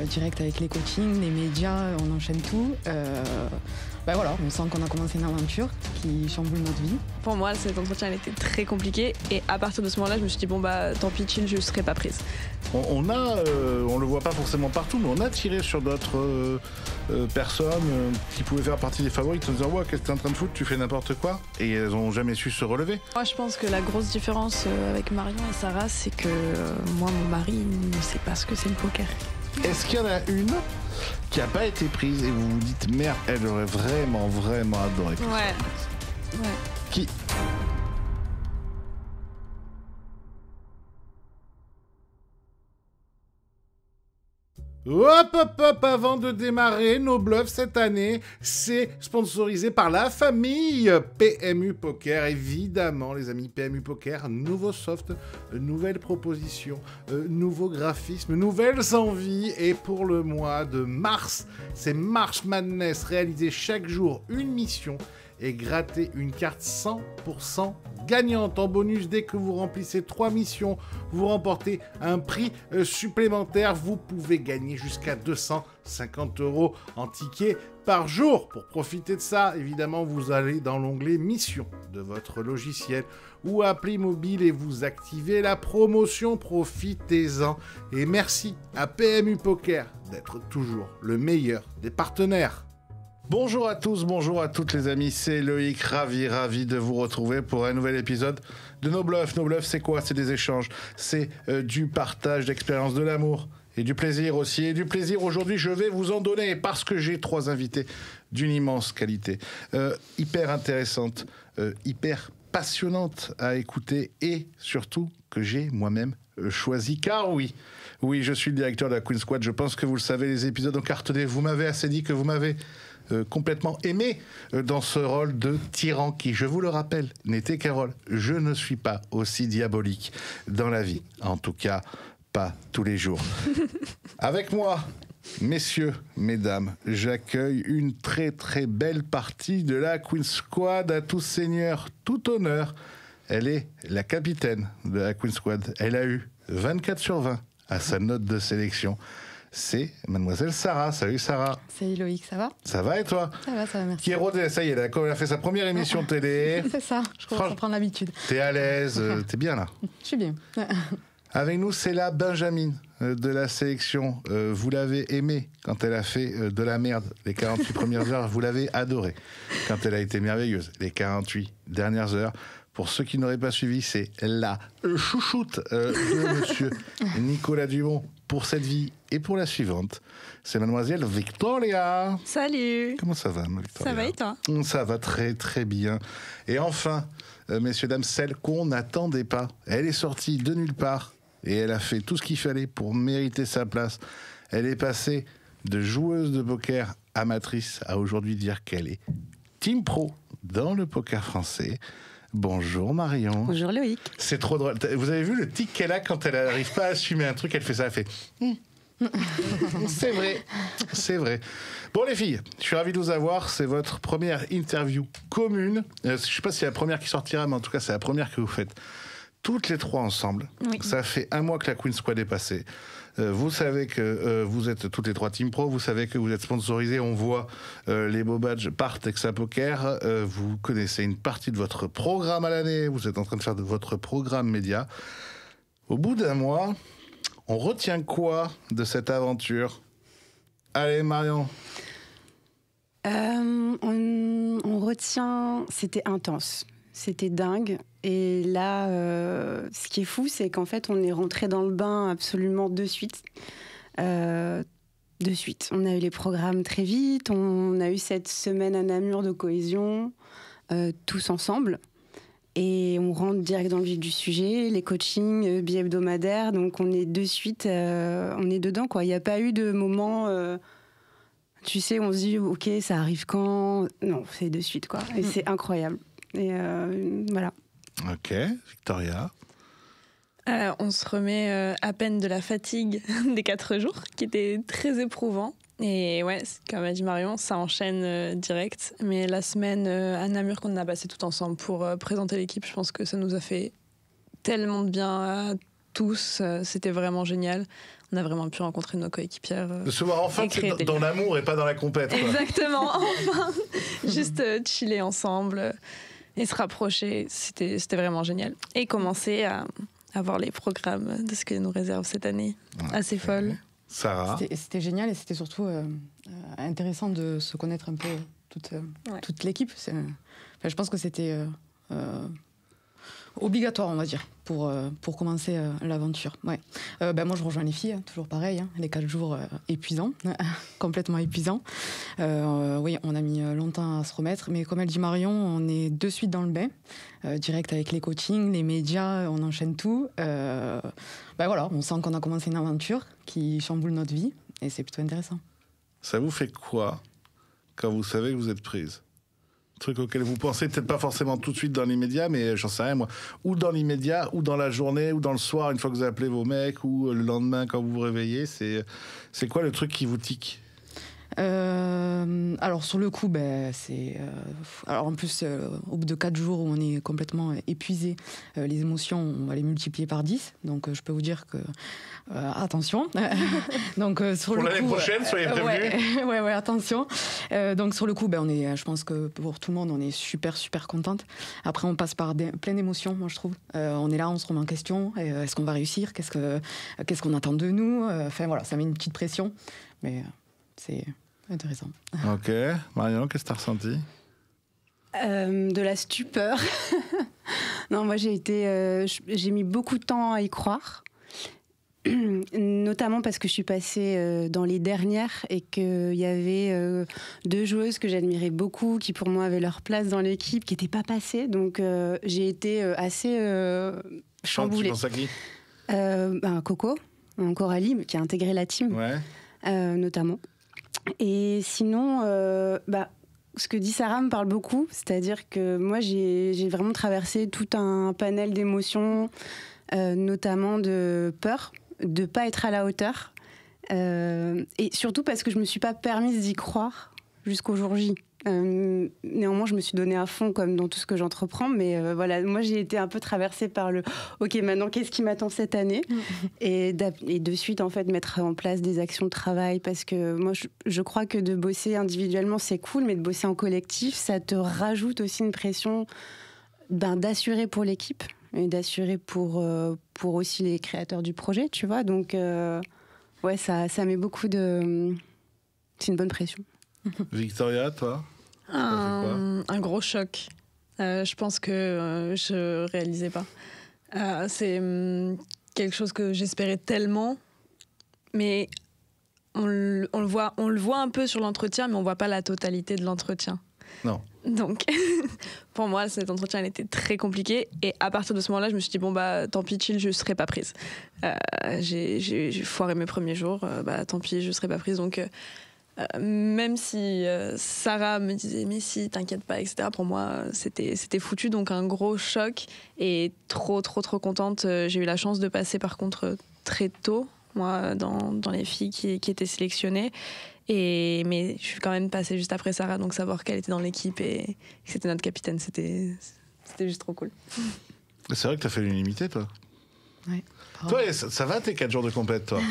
direct avec les coachings, les médias, on enchaîne tout. Voilà, on sent qu'on a commencé une aventure qui chamboule notre vie. Pour moi, cet entretien il était très compliqué et à partir de ce moment-là, je me suis dit tant pis, chill, je ne serai pas prise. On le voit pas forcément partout, mais on a tiré sur d'autres personnes qui pouvaient faire partie des favorites en disant ouais, qu'est-ce que t'es en train de foutre, tu fais n'importe quoi, et elles ont jamais su se relever. Moi, je pense que la grosse différence avec Marion et Sarah, c'est que moi, mon mari ne sait pas ce que c'est le poker. Est-ce qu'il y en a une qui n'a pas été prise et vous vous dites merde, elle aurait vraiment adoré que ça soit prise. Ouais. Qui? Hop, avant de démarrer, nos bluffs cette année, c'est sponsorisé par la famille PMU Poker. Évidemment, les amis, PMU Poker, nouveau soft, nouvelles propositions, nouveaux graphismes, nouvelles envies. Et pour le mois de mars, c'est March Madness, réaliser chaque jour une mission et gratter une carte 100% gagnante. En bonus, dès que vous remplissez 3 missions, vous remportez un prix supplémentaire. Vous pouvez gagner jusqu'à 250 € en tickets par jour. Pour profiter de ça, évidemment, vous allez dans l'onglet Mission de votre logiciel ou appli mobile et vous activez la promotion. Profitez-en. Et merci à PMU Poker d'être toujours le meilleur des partenaires. Bonjour à tous, bonjour à toutes les amis, c'est Loïc, ravi de vous retrouver pour un nouvel épisode de Nos Bluffs. Nos Bluffs, c'est quoi? C'est des échanges, c'est du partage d'expériences, de l'amour et du plaisir aussi. Et du plaisir, aujourd'hui, je vais vous en donner parce que j'ai 3 invités d'une immense qualité, hyper intéressante, hyper passionnante à écouter et surtout que j'ai moi-même choisi. Car oui, je suis le directeur de la Queen Squad, je pense que vous le savez, les épisodes ont cartonné, vous m'avez assez dit que vous m'avez complètement aimé dans ce rôle de tyran qui, je vous le rappelle, n'était qu'un rôle. Je ne suis pas aussi diabolique dans la vie, en tout cas pas tous les jours. Avec moi, messieurs, mesdames, j'accueille une très très belle partie de la Queen Squad. À tous seigneurs, tout honneur. Elle est la capitaine de la Queen Squad. Elle a eu 24 sur 20 à sa note de sélection. C'est mademoiselle Sarah. Salut Sarah. Salut Loïc, ça va? Ça va et toi? Ça va, merci. Qui est rodée, ça y est, elle a fait sa première émission télé. C'est ça, je commence à prendre l'habitude. T'es à l'aise, t'es bien là. Je suis bien. Avec nous, c'est la Benjamin de la sélection. Vous l'avez aimée quand elle a fait de la merde les 48 premières heures. Vous l'avez adorée quand elle a été merveilleuse les 48 dernières heures. Pour ceux qui n'auraient pas suivi, c'est la chouchoute de monsieur Nicolas Dumont pour cette vie et pour la suivante. C'est mademoiselle Victoria. Salut. Comment ça va, ma Victoria? Ça va et toi? Ça va très très bien. Et enfin, messieurs, dames, celle qu'on n'attendait pas. Elle est sortie de nulle part et elle a fait tout ce qu'il fallait pour mériter sa place. Elle est passée de joueuse de poker amatrice à aujourd'hui dire qu'elle est team pro dans le poker français. Bonjour Marion. Bonjour Loïc. C'est trop drôle. Vous avez vu le tic qu'elle a quand elle n'arrive pas à assumer un truc, elle fait ça, elle fait... C'est vrai. Bon les filles, je suis ravi de vous avoir. C'est votre première interview commune. Je ne sais pas si c'est la première qui sortira, mais en tout cas c'est la première que vous faites toutes les 3 ensemble. Oui. Ça fait 1 mois que la Queen Squad est passée. Vous savez que vous êtes toutes les 3 Team Pro, vous savez que vous êtes sponsorisés, on voit les beaux badges par Texa Poker, vous connaissez une partie de votre programme à l'année, vous êtes en train de faire de votre programme média. Au bout d'1 mois, on retient quoi de cette aventure? Allez Marion. On retient, c'était intense, c'était dingue. Et là, ce qui est fou, c'est qu'en fait, on est rentré dans le bain absolument de suite. On a eu les programmes très vite. On a eu cette semaine à Namur de cohésion, tous ensemble. Et on rentre direct dans le vif du sujet, les coachings, bi-hebdomadaires. Donc, on est de suite, on est dedans, quoi. Il n'y a pas eu de moment... tu sais, on se dit, OK, ça arrive quand? Non, c'est de suite, quoi. Et c'est incroyable. Et voilà. Ok, Victoria. On se remet à peine de la fatigue des 4 jours, qui était très éprouvant. Et ouais, comme a dit Marion, ça enchaîne direct. Mais la semaine à Namur qu'on a passé tout ensemble pour présenter l'équipe, je pense que ça nous a fait tellement de bien à tous. C'était vraiment génial. On a vraiment pu rencontrer nos coéquipières. De se voir enfin dans l'amour et pas dans la compète. Quoi. Exactement, enfin. Juste chiller ensemble et se rapprocher. C'était vraiment génial. Et commencer à voir les programmes de ce que nous réserve cette année. Assez folle. Sarah. C'était génial et c'était surtout intéressant de se connaître un peu toute l'équipe. Je pense que c'était obligatoire, on va dire, pour commencer l'aventure. Ouais. Moi, je rejoins les filles, toujours pareil. Hein, les 4 jours épuisants, complètement épuisants. Oui, on a mis longtemps à se remettre, mais comme elle dit Marion, on est de suite dans le bain, direct avec les coachings, les médias, on enchaîne tout. Voilà, on sent qu'on a commencé une aventure qui chamboule notre vie, et c'est plutôt intéressant. Ça vous fait quoi quand vous savez que vous êtes prise ? Truc auquel vous pensez, peut-être pas forcément tout de suite dans l'immédiat, mais j'en sais rien moi, ou dans l'immédiat, ou dans la journée, ou dans le soir, une fois que vous appelez vos mecs, ou le lendemain quand vous vous réveillez, c'est quoi le truc qui vous tique ? Alors sur le coup, alors en plus au bout de 4 jours où on est complètement épuisé, les émotions on va les multiplier par 10, donc je peux vous dire que attention. Donc sur pour le l'année coup, prochaine, soyez prévenus. Ouais, attention. Donc sur le coup, on est, je pense que pour tout le monde, on est super contente. Après, on passe par plein d'émotions, moi je trouve. On est là, on se remet en question. Est-ce qu'on va réussir ? Qu'est-ce qu'on attend de nous ? Enfin voilà, ça met une petite pression, mais c'est intéressant. Ok, Marion, qu'est-ce que tu as ressenti ? De la stupeur. Non, moi j'ai mis beaucoup de temps à y croire. Notamment parce que je suis passée dans les dernières et qu'il y avait 2 joueuses que j'admirais beaucoup, qui pour moi avaient leur place dans l'équipe, qui n'étaient pas passées. Donc j'ai été assez chamboulée. Tu penses à qui ? Coco, Coralie, qui a intégré la team, notamment. Et sinon, ce que dit Sarah me parle beaucoup, c'est-à-dire que moi j'ai vraiment traversé tout un panel d'émotions, notamment de peur, de pas être à la hauteur, et surtout parce que je me suis pas permise d'y croire jusqu'au jour J. Néanmoins, je me suis donnée à fond comme dans tout ce que j'entreprends, mais voilà, moi j'ai été un peu traversée par le ok, maintenant qu'est-ce qui m'attend cette année, et de suite en fait mettre en place des actions de travail, parce que moi je crois que de bosser individuellement c'est cool, mais de bosser en collectif ça te rajoute aussi une pression d'assurer pour l'équipe et d'assurer pour aussi les créateurs du projet, tu vois. Donc ça met beaucoup de... C'est une bonne pression. Victoria, toi ? Un gros choc. Je pense que je réalisais pas. C'est quelque chose que j'espérais tellement, mais on le voit un peu sur l'entretien, mais on voit pas la totalité de l'entretien. Non. Donc, pour moi, cet entretien, il était très compliqué. Et à partir de ce moment-là, je me suis dit, tant pis, chill, je ne serai pas prise. J'ai foiré mes premiers jours, tant pis, je ne serai pas prise. Donc, même si Sarah me disait, mais si, t'inquiète pas, etc., pour moi, c'était foutu. Donc, un gros choc. Et trop contente. J'ai eu la chance de passer, par contre, très tôt, moi, dans les filles qui étaient sélectionnées. Mais je suis quand même passée juste après Sarah, donc savoir qu'elle était dans l'équipe et que c'était notre capitaine, c'était juste trop cool. C'est vrai que t'as fait l'unanimité, toi. Ouais. Toi, ça va tes 4 jours de compète, toi?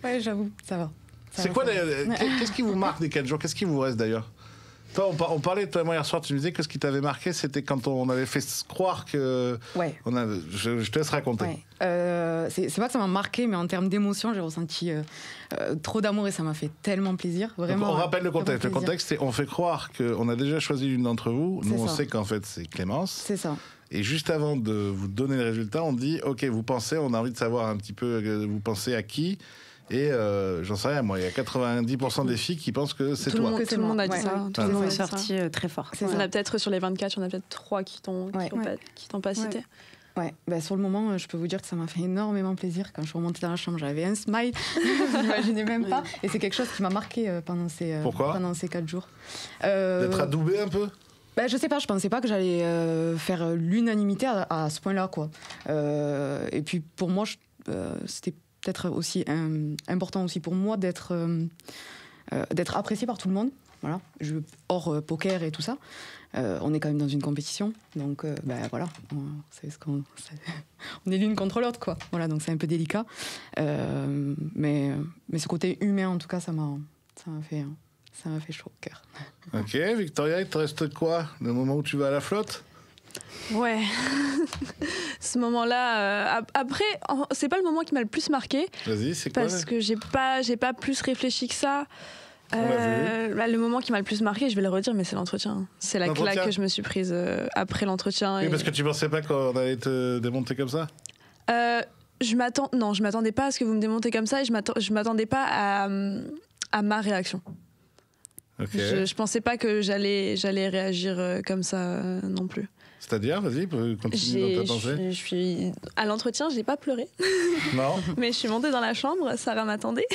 Ouais, j'avoue, ça va. C'est quoi, qu'est-ce qui vous marque des 4 jours? Qu'est-ce qui vous reste d'ailleurs? Toi, on parlait, toi et moi, hier soir, tu me disais que ce qui t'avait marqué, c'était quand on avait fait croire que... Ouais. Je te laisse raconter. Ouais. C'est pas que ça m'a marqué, mais en termes d'émotion, j'ai ressenti trop d'amour et ça m'a fait tellement plaisir. Vraiment. Donc on rappelle le contexte. Le contexte, c'est on fait croire qu'on a déjà choisi l'une d'entre vous. Nous, on sait qu'en fait, c'est Clémence. C'est ça. Et juste avant de vous donner le résultat, on dit, OK, vous pensez, on a envie de savoir un petit peu, vous pensez à qui? Et j'en sais rien, moi, il y a 90% des filles qui pensent que c'est toi. Tout le monde a dit ça. Tout le monde est sorti très fort. Il y en a peut-être sur les 24, il y en a peut-être 3 qui t'ont pas cité. Ouais, sur le moment, je peux vous dire que ça m'a fait énormément plaisir. Quand je suis remontée dans la chambre, j'avais un smile, vous n'imaginez même pas. Et c'est quelque chose qui m'a marqué pendant ces 4 jours. D'être adoubée un peu? Je sais pas, je pensais pas que j'allais faire l'unanimité à ce point-là, quoi. Et puis pour moi, c'était peut-être aussi important aussi pour moi d'être appréciée par tout le monde. voilà, hors poker et tout ça. On est quand même dans une compétition, donc voilà, on est l'une contre l'autre, quoi. Voilà, donc c'est un peu délicat. Mais ce côté humain, en tout cas, ça m'a fait chaud au cœur. Ok, Victoria, il te reste quoi? Le moment où tu vas à la flotte? Ouais. Ce moment-là, après, c'est pas le moment qui m'a le plus marqué. Vas-y, c'est quoi? Parce que j'ai pas plus réfléchi que ça. Le moment qui m'a le plus marqué, je vais le redire, mais c'est l'entretien. C'est la claque que je me suis prise après l'entretien. Oui, parce que tu pensais pas qu'on allait te démonter comme ça? Je m'attendais pas à ce que vous me démontez comme ça et je m'attendais pas à ma réaction. Okay. Je pensais pas que j'allais réagir comme ça non plus. C'est-à-dire, vas-y, continue dans ta pensée. Je suis à l'entretien, j'ai pas pleuré. Non. Mais je suis montée dans la chambre, Sarah m'attendait.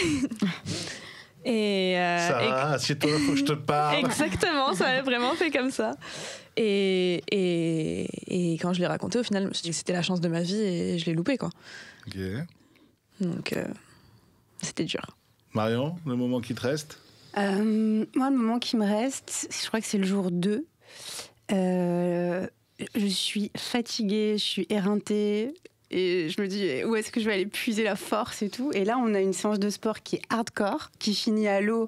Sarah, assieds-toi, faut que je te parle. Exactement, ça a vraiment fait comme ça. Et quand je l'ai raconté, au final, je me suis dit que c'était la chance de ma vie et je l'ai loupé, quoi. Ok. Donc, c'était dur. Marion, le moment qui te reste? Moi, le moment qui me reste, je crois que c'est le jour 2. Je suis fatiguée, je suis éreintée. Et je me dis, où est-ce que je vais aller puiser la force et tout. Et là, on a une séance de sport qui est hardcore, qui finit à l'eau,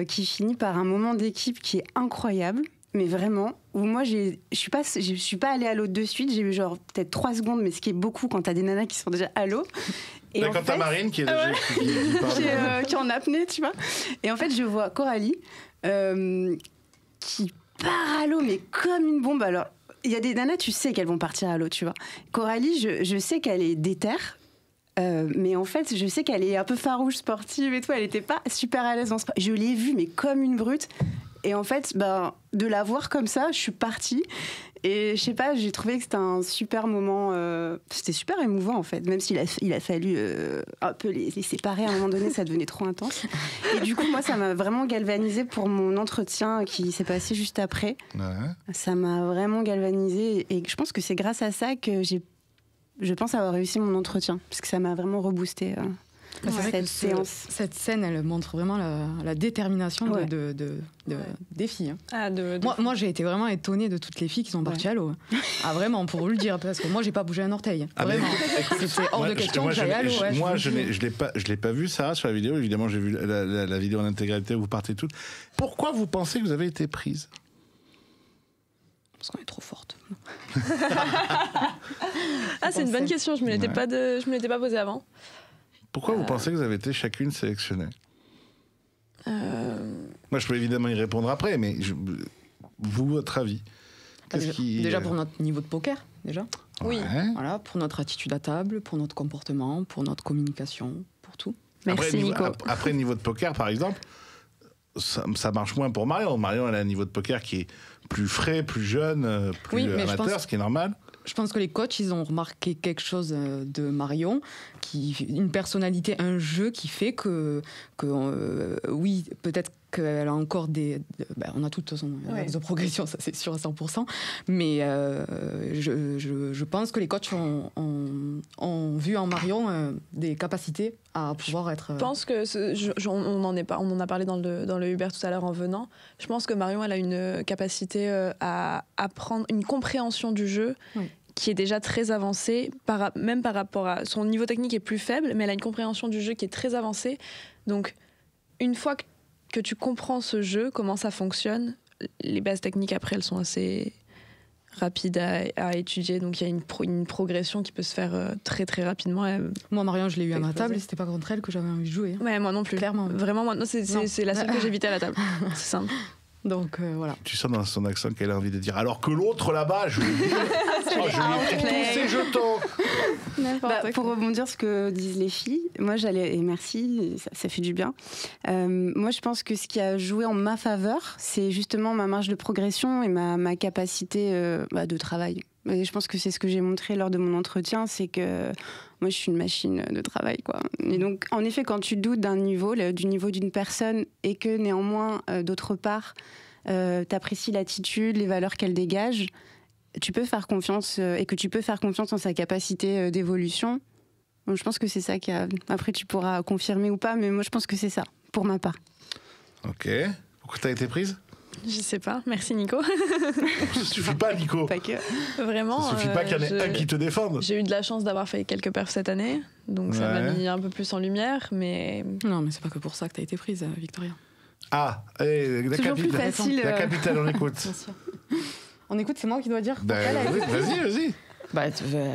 qui finit par un moment d'équipe qui est incroyable. Mais vraiment, où moi, je suis pas allée à l'eau de suite. J'ai eu genre peut-être 3 secondes, mais ce qui est beaucoup quand t'as des nanas qui sont déjà à l'eau. Et quand t'as Marine qui est déjà qui est en apnée, tu vois. Et en fait, je vois Coralie qui part à l'eau, mais comme une bombe. Alors, il y a des nanas, tu sais qu'elles vont partir à l'eau, tu vois. Coralie, je sais qu'elle est déterre, mais en fait, je sais qu'elle est un peu farouche, sportive et tout. Elle n'était pas super à l'aise dans ce sport. Je l'ai vue, mais comme une brute. Et en fait, de la voir comme ça, je suis partie. Et je sais pas, j'ai trouvé que c'était un super moment. C'était super émouvant, en fait. Même s'il a fallu un peu les séparer à un moment donné, ça devenait trop intense. Et du coup, moi, ça m'a vraiment galvanisée pour mon entretien qui s'est passé juste après. Ouais. Ça m'a vraiment galvanisée. Et je pense que c'est grâce à ça que je pense avoir réussi mon entretien. Parce que ça m'a vraiment reboosté. Cette séance. Cette scène, elle montre vraiment la détermination des filles. Moi, j'ai été vraiment étonnée de toutes les filles qui sont parties à l'eau. Ah, vraiment, pour vous le dire, parce que moi, j'ai pas bougé un orteil. Vraiment. C'était hors de question que j'aille à l'eau. Moi, je l'ai pas vu, Sarah, sur la vidéo. Évidemment, j'ai vu la vidéo en intégralité où vous partez toutes. Pourquoi vous pensez que vous avez été prise? Parce qu'on est trop forte. C'est une bonne question. Je me l'étais pas posée avant. Pourquoi vous pensez que vous avez été chacune sélectionnée? Moi, je peux évidemment y répondre après, mais vous, votre avis? Déjà pour notre niveau de poker, déjà. Oui. Voilà, pour notre attitude à table, pour notre comportement, pour notre communication, pour tout. Merci, Nico. Après, le niveau de poker, par exemple, ça marche moins pour Marion. Marion, elle a un niveau de poker qui est plus frais, plus jeune, plus amateur, ce qui est normal. Je pense que les coachs, ils ont remarqué quelque chose de Marion, une personnalité, un jeu qui fait que oui, peut-être qu'elle a encore on a toutes des axes de progression, ça c'est sûr à 100%, mais je pense que les coachs ont vu en Marion des capacités à pouvoir être... Je pense que, on en a parlé dans le Uber tout à l'heure en venant, je pense que Marion, elle a une capacité à apprendre, une compréhension du jeu, qui est déjà très avancée, même par rapport à... Son niveau technique est plus faible, mais elle a une compréhension du jeu qui est très avancée. Donc, une fois que tu comprends ce jeu, comment ça fonctionne, les bases techniques, après, elles sont assez rapides à étudier. Donc, il y a une progression qui peut se faire très, très rapidement. Moi, Marion, je l'ai eu à ma table et c'était pas contre elle que j'avais envie de jouer. Ouais, moi non plus. Clairement. Vraiment, moi, c'est la seule que j'évitais à la table. C'est simple. Donc voilà. Tu sens dans son accent qu'elle a envie de dire alors que l'autre là-bas, je lui ai pris tous ses jetons. Pour rebondir sur ce que disent les filles, moi et merci, ça fait du bien. Moi je pense que ce qui a joué en ma faveur, c'est justement ma marge de progression et ma capacité de travail. Et je pense que c'est ce que j'ai montré lors de mon entretien, c'est que moi, je suis une machine de travail, quoi. Et donc, en effet, quand tu doutes du niveau d'une personne et que néanmoins, d'autre part, t'apprécies l'attitude, les valeurs qu'elle dégage, tu peux faire confiance et que tu peux faire confiance en sa capacité d'évolution. Donc, je pense que c'est ça qui a... Après, tu pourras confirmer ou pas, mais moi, je pense que c'est ça, pour ma part. Ok. Pourquoi t'as été prise? Je sais pas. Merci, Nico. Ça suffit pas, Nico. Pas que. Vraiment. Ça suffit pas qu'il y en ait un qui te défende. J'ai eu de la chance d'avoir fait quelques perfs cette année, donc ça m'a mis un peu plus en lumière, mais... Non, mais c'est pas que pour ça que t'as été prise, Victoria. Ah, la Toujours plus capitale. facile. La capitale, on écoute. Bien sûr. On écoute, c'est moi qui dois dire pourquoi elle a été Vas-y.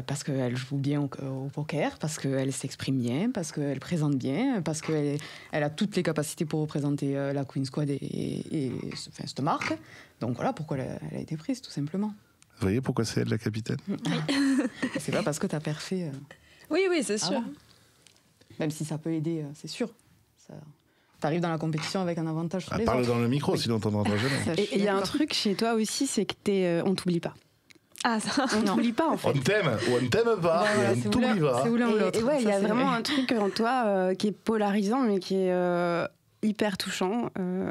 Parce qu'elle joue bien au poker, parce qu'elle s'exprime bien, parce qu'elle présente bien, parce qu'elle a toutes les capacités pour représenter la Queen Squad et cette marque. Donc voilà pourquoi elle a été prise, tout simplement. Vous voyez pourquoi c'est elle la capitaine? C'est pas parce que t'as perfé. Oui, c'est sûr. Avant. Même si ça peut aider, c'est sûr. T'arrives dans la compétition avec un avantage sur les Parle autres. dans le micro, sinon t'entendras jamais. Et il y a un truc chez toi aussi, c'est que on t'oublie pas. Ah, ça... On t'oublie pas, en fait. On t'aime ou on ne t'aime pas, Voilà, on t'oublie pas. C'est où l'un ou l'autre. Et ouais, il y a Ça, c'est vraiment vrai. un truc en toi qui est polarisant, mais qui est hyper touchant.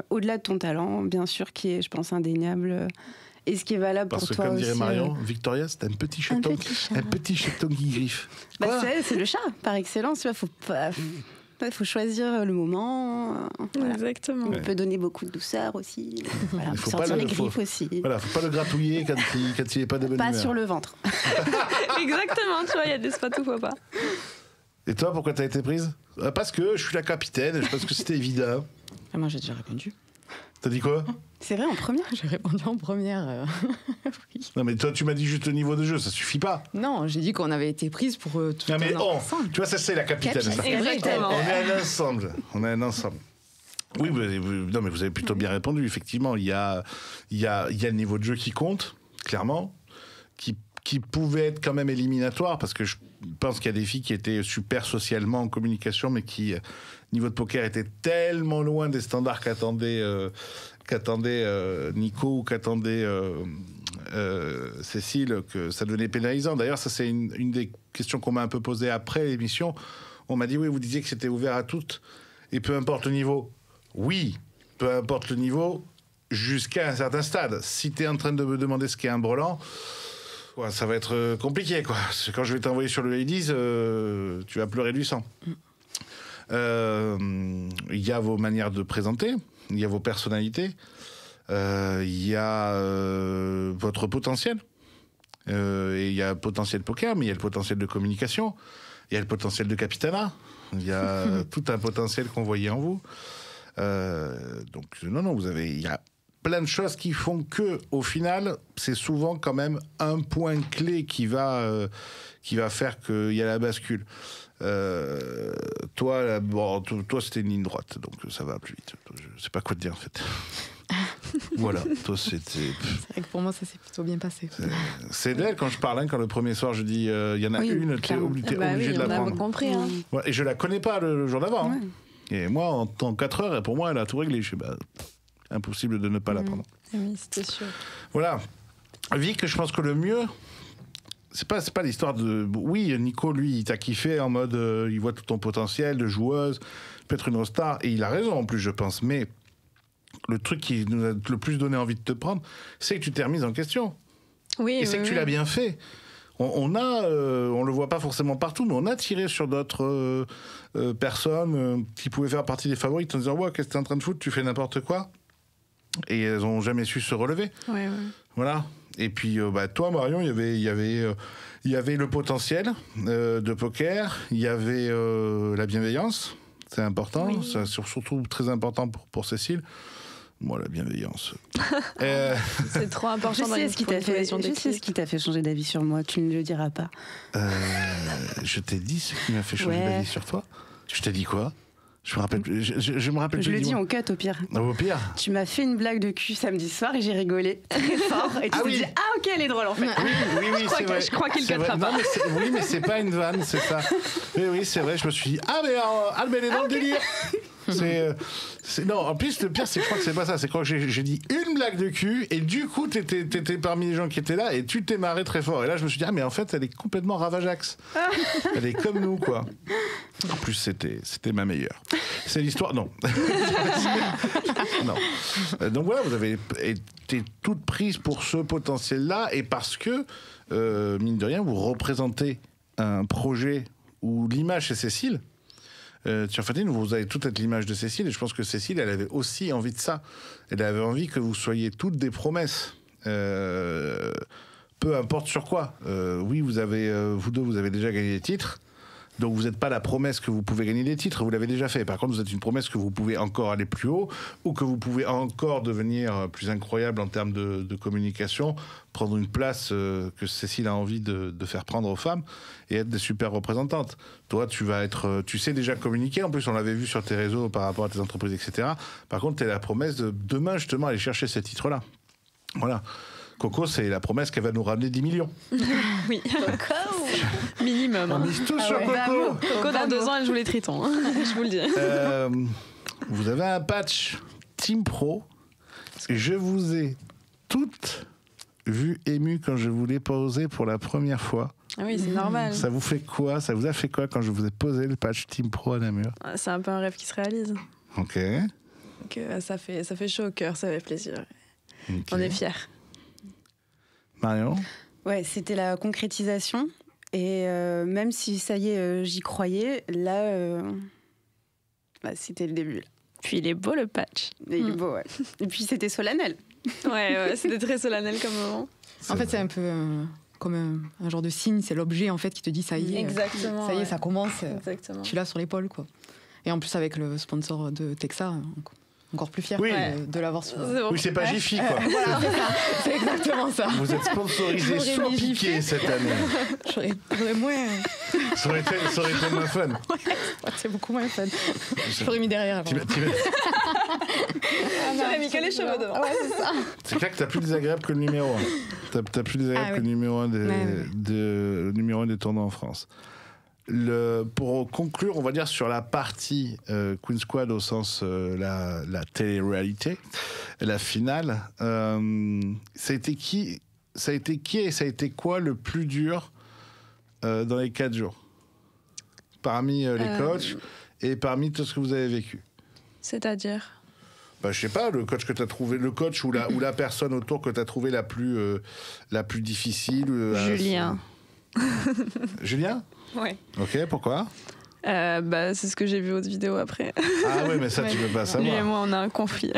Au-delà de ton talent, bien sûr, qui est, je pense, indéniable. Et ce qui est valable Parce pour que toi comme aussi. dirait Marion, Victoria, c'est un petit chaton. Un petit chaton qui griffe. Quoi? C'est le chat, par excellence. Il faut choisir le moment. Voilà. Exactement. On peut donner beaucoup de douceur aussi. Voilà, Il faut sortir pas les le- faut- griffes aussi. Voilà, faut pas le gratouiller quand il est pas de bonne Pas humeur. sur le ventre. Exactement, tu vois, il y a des spots où faut pas. Et toi, pourquoi t'as été prise? Parce que je suis la capitaine, je pense que c'était évident. Ah, moi, j'ai déjà répondu. T'as dit quoi? C'est vrai, en première. J'ai répondu en première. Oui. Non mais toi tu m'as dit juste le niveau de jeu, ça suffit pas. Non, j'ai dit qu'on avait été prise pour tout Non mais ensemble. tu vois ça c'est la capitaine. Ça. Exactement. On est un ensemble. On est un ensemble. Oui, non mais vous avez plutôt bien répondu. Effectivement, il y a le niveau de jeu qui compte, clairement, qui pouvait être quand même éliminatoire parce que je pense qu'il y a des filles qui étaient super socialement en communication, mais qui niveau de poker était tellement loin des standards qu'attendait Nico ou qu'attendait Cécile que ça devenait pénalisant. D'ailleurs, ça c'est une des questions qu'on m'a un peu posées après l'émission. On m'a dit oui, vous disiez que c'était ouvert à toutes et peu importe le niveau. Oui, peu importe le niveau, jusqu'à un certain stade. Si tu es en train de me demander ce qu'est un brelan, ça va être compliqué, quoi. Parce que quand je vais t'envoyer sur le Ladies, tu vas pleurer du sang. Il y a vos manières de présenter, il y a vos personnalités, il y a votre potentiel. Et il y a le potentiel poker, mais il y a le potentiel de communication, il y a le potentiel de capitanat, il y a tout un potentiel qu'on voyait en vous. Donc non, il y a plein de choses qui font que, au final, c'est souvent quand même un point clé qui va faire qu'il y a la bascule. Toi, c'était une ligne droite, donc ça va plus vite. Je sais pas quoi te dire en fait. Voilà, toi c'était. C'est vrai que pour moi, ça s'est plutôt bien passé. C'est d'elle quand je parle, hein, quand le premier soir je dis il y en a Oui, une, t'es clairement. obligé Bah oui, de la on a prendre. compris. Hein. Ouais, et je la connais pas le jour d'avant. Hein. Et moi, en temps 4 heures, pour moi, elle a tout réglé. Je sais, impossible de ne pas la prendre. Oui, c'était sûr. Voilà. Vic, je pense que le mieux, c'est pas l'histoire de. Oui, Nico, lui, il t'a kiffé en mode, il voit tout ton potentiel de joueuse, peut-être une star, et il a raison en plus, je pense. Mais le truc qui nous a le plus donné envie de te prendre, c'est que tu t'es remise en question. Oui, Et c'est que tu l'as bien fait. On le voit pas forcément partout, mais on a tiré sur d'autres personnes qui pouvaient faire partie des favorites en disant ouais, qu'est-ce que t'es en train de foutre, tu fais n'importe quoi. Et elles ont jamais su se relever. Ouais. Voilà. Et puis toi, Marion, il y avait le potentiel de poker, il y avait la bienveillance, c'est important, Oui. c'est surtout très important pour Cécile. Moi, la bienveillance. C'est trop important Je dans sais une ce qui t'a fait, progression d'équipe. changer d'avis sur moi. Tu ne le diras pas. Je t'ai dit ce qui m'a fait changer d'avis sur toi. Je t'ai dit quoi? Je me rappelle plus. Je me rappelle Je plus. le dis dis-moi. en cut au pire. Au pire. Tu m'as fait une blague de cul samedi soir et j'ai rigolé très fort. Et tu Ah t'es oui. dit ah ok, elle est drôle en fait. Oui, c'est vrai. je crois qu'il C'est cuttera vrai. pas. Non, mais c'est pas une vanne, c'est ça. Oui, c'est vrai. Je me suis dit mais elle est dans le délire. Non, en plus, le pire, c'est que je crois que c'est pas ça. C'est quand j'ai dit une blague de cul et du coup, t'étais parmi les gens qui étaient là et tu t'es marré très fort. Et là, je me suis dit, mais en fait, elle est complètement ravageax. Elle est comme nous, quoi. En plus, c'était ma meilleure. C'est l'histoire. Non. Non. Donc voilà, vous avez été toutes prises pour ce potentiel-là et parce que, mine de rien, vous représentez un projet où l'image, c'est Cécile. Tierfatine, vous avez toute l'image de Cécile, et je pense que Cécile, elle avait aussi envie de ça. Elle avait envie que vous soyez toutes des promesses. Peu importe sur quoi. Oui, vous deux, vous avez déjà gagné des titres. Donc vous n'êtes pas la promesse que vous pouvez gagner des titres, vous l'avez déjà fait. Par contre, vous êtes une promesse que vous pouvez encore aller plus haut ou que vous pouvez encore devenir plus incroyable en termes de communication, prendre une place que Cécile a envie de faire prendre aux femmes et être des super représentantes. Toi, tu sais déjà communiquer. En plus, on l'avait vu sur tes réseaux par rapport à tes entreprises, etc. Par contre, tu es la promesse de demain, justement, aller chercher ces titres-là. Voilà. Coco, c'est la promesse qu'elle va nous ramener 10 millions. Oui. Coco minimum. On mise tout sur Coco. Coco, dans 2 ans, elle joue les tritons. Je vous le dis. Vous avez un patch Team Pro. Je vous ai toutes vues émues quand je vous l'ai posé pour la première fois. Ah oui, c'est normal. Ça vous fait quoi? Ça vous a fait quoi quand je vous ai posé le patch Team Pro à Namur? C'est un peu un rêve qui se réalise. Ok. Donc, ça fait chaud au cœur, ça fait plaisir. Okay. On est fiers. Marion? Ouais, c'était la concrétisation. Et même si ça y est, j'y croyais, là, c'était le début. Là. Puis il est beau le patch. Et il est beau, ouais. Et puis c'était solennel. Ouais, c'était très solennel comme moment. En fait, c'est un peu comme un genre de signe, c'est l'objet en fait qui te dit ça y est. Exactement. Ça y est, ça commence. Exactement. Tu l'as sur l'épaule, quoi. Et en plus, avec le sponsor de Texa, encore plus fier de l'avoir sur. Oui, c'est pas Jiffy, quoi. Voilà, c'est exactement ça. Vous êtes sponsorisé sur Piqué cette année. J'aurais moins. Ça aurait été moins fun. Ouais, c'est beaucoup moins fun. J'aurais mis derrière. Avant. J'aurais mis que les cheveux devant. Ouais, c'est ça. C'est clair que t'as plus désagréable que le numéro 1. T'as plus désagréable que le numéro 1 le numéro 1 des tournois en France. Pour conclure, on va dire sur la partie Queen Squad au sens la télé-réalité, la finale, ça a été qui et ça a été quoi le plus dur dans les 4 jours parmi les coachs et parmi tout ce que vous avez vécu? C'est-à-dire? Je sais pas, le coach que tu as trouvé, le coach ou la personne autour que tu as trouvé la plus difficile. Julien. Julien? Ouais. Ok, pourquoi? C'est ce que j'ai vu aux vidéos après. Ah oui, mais ça, tu peux pas savoir. Lui et moi, on a un conflit.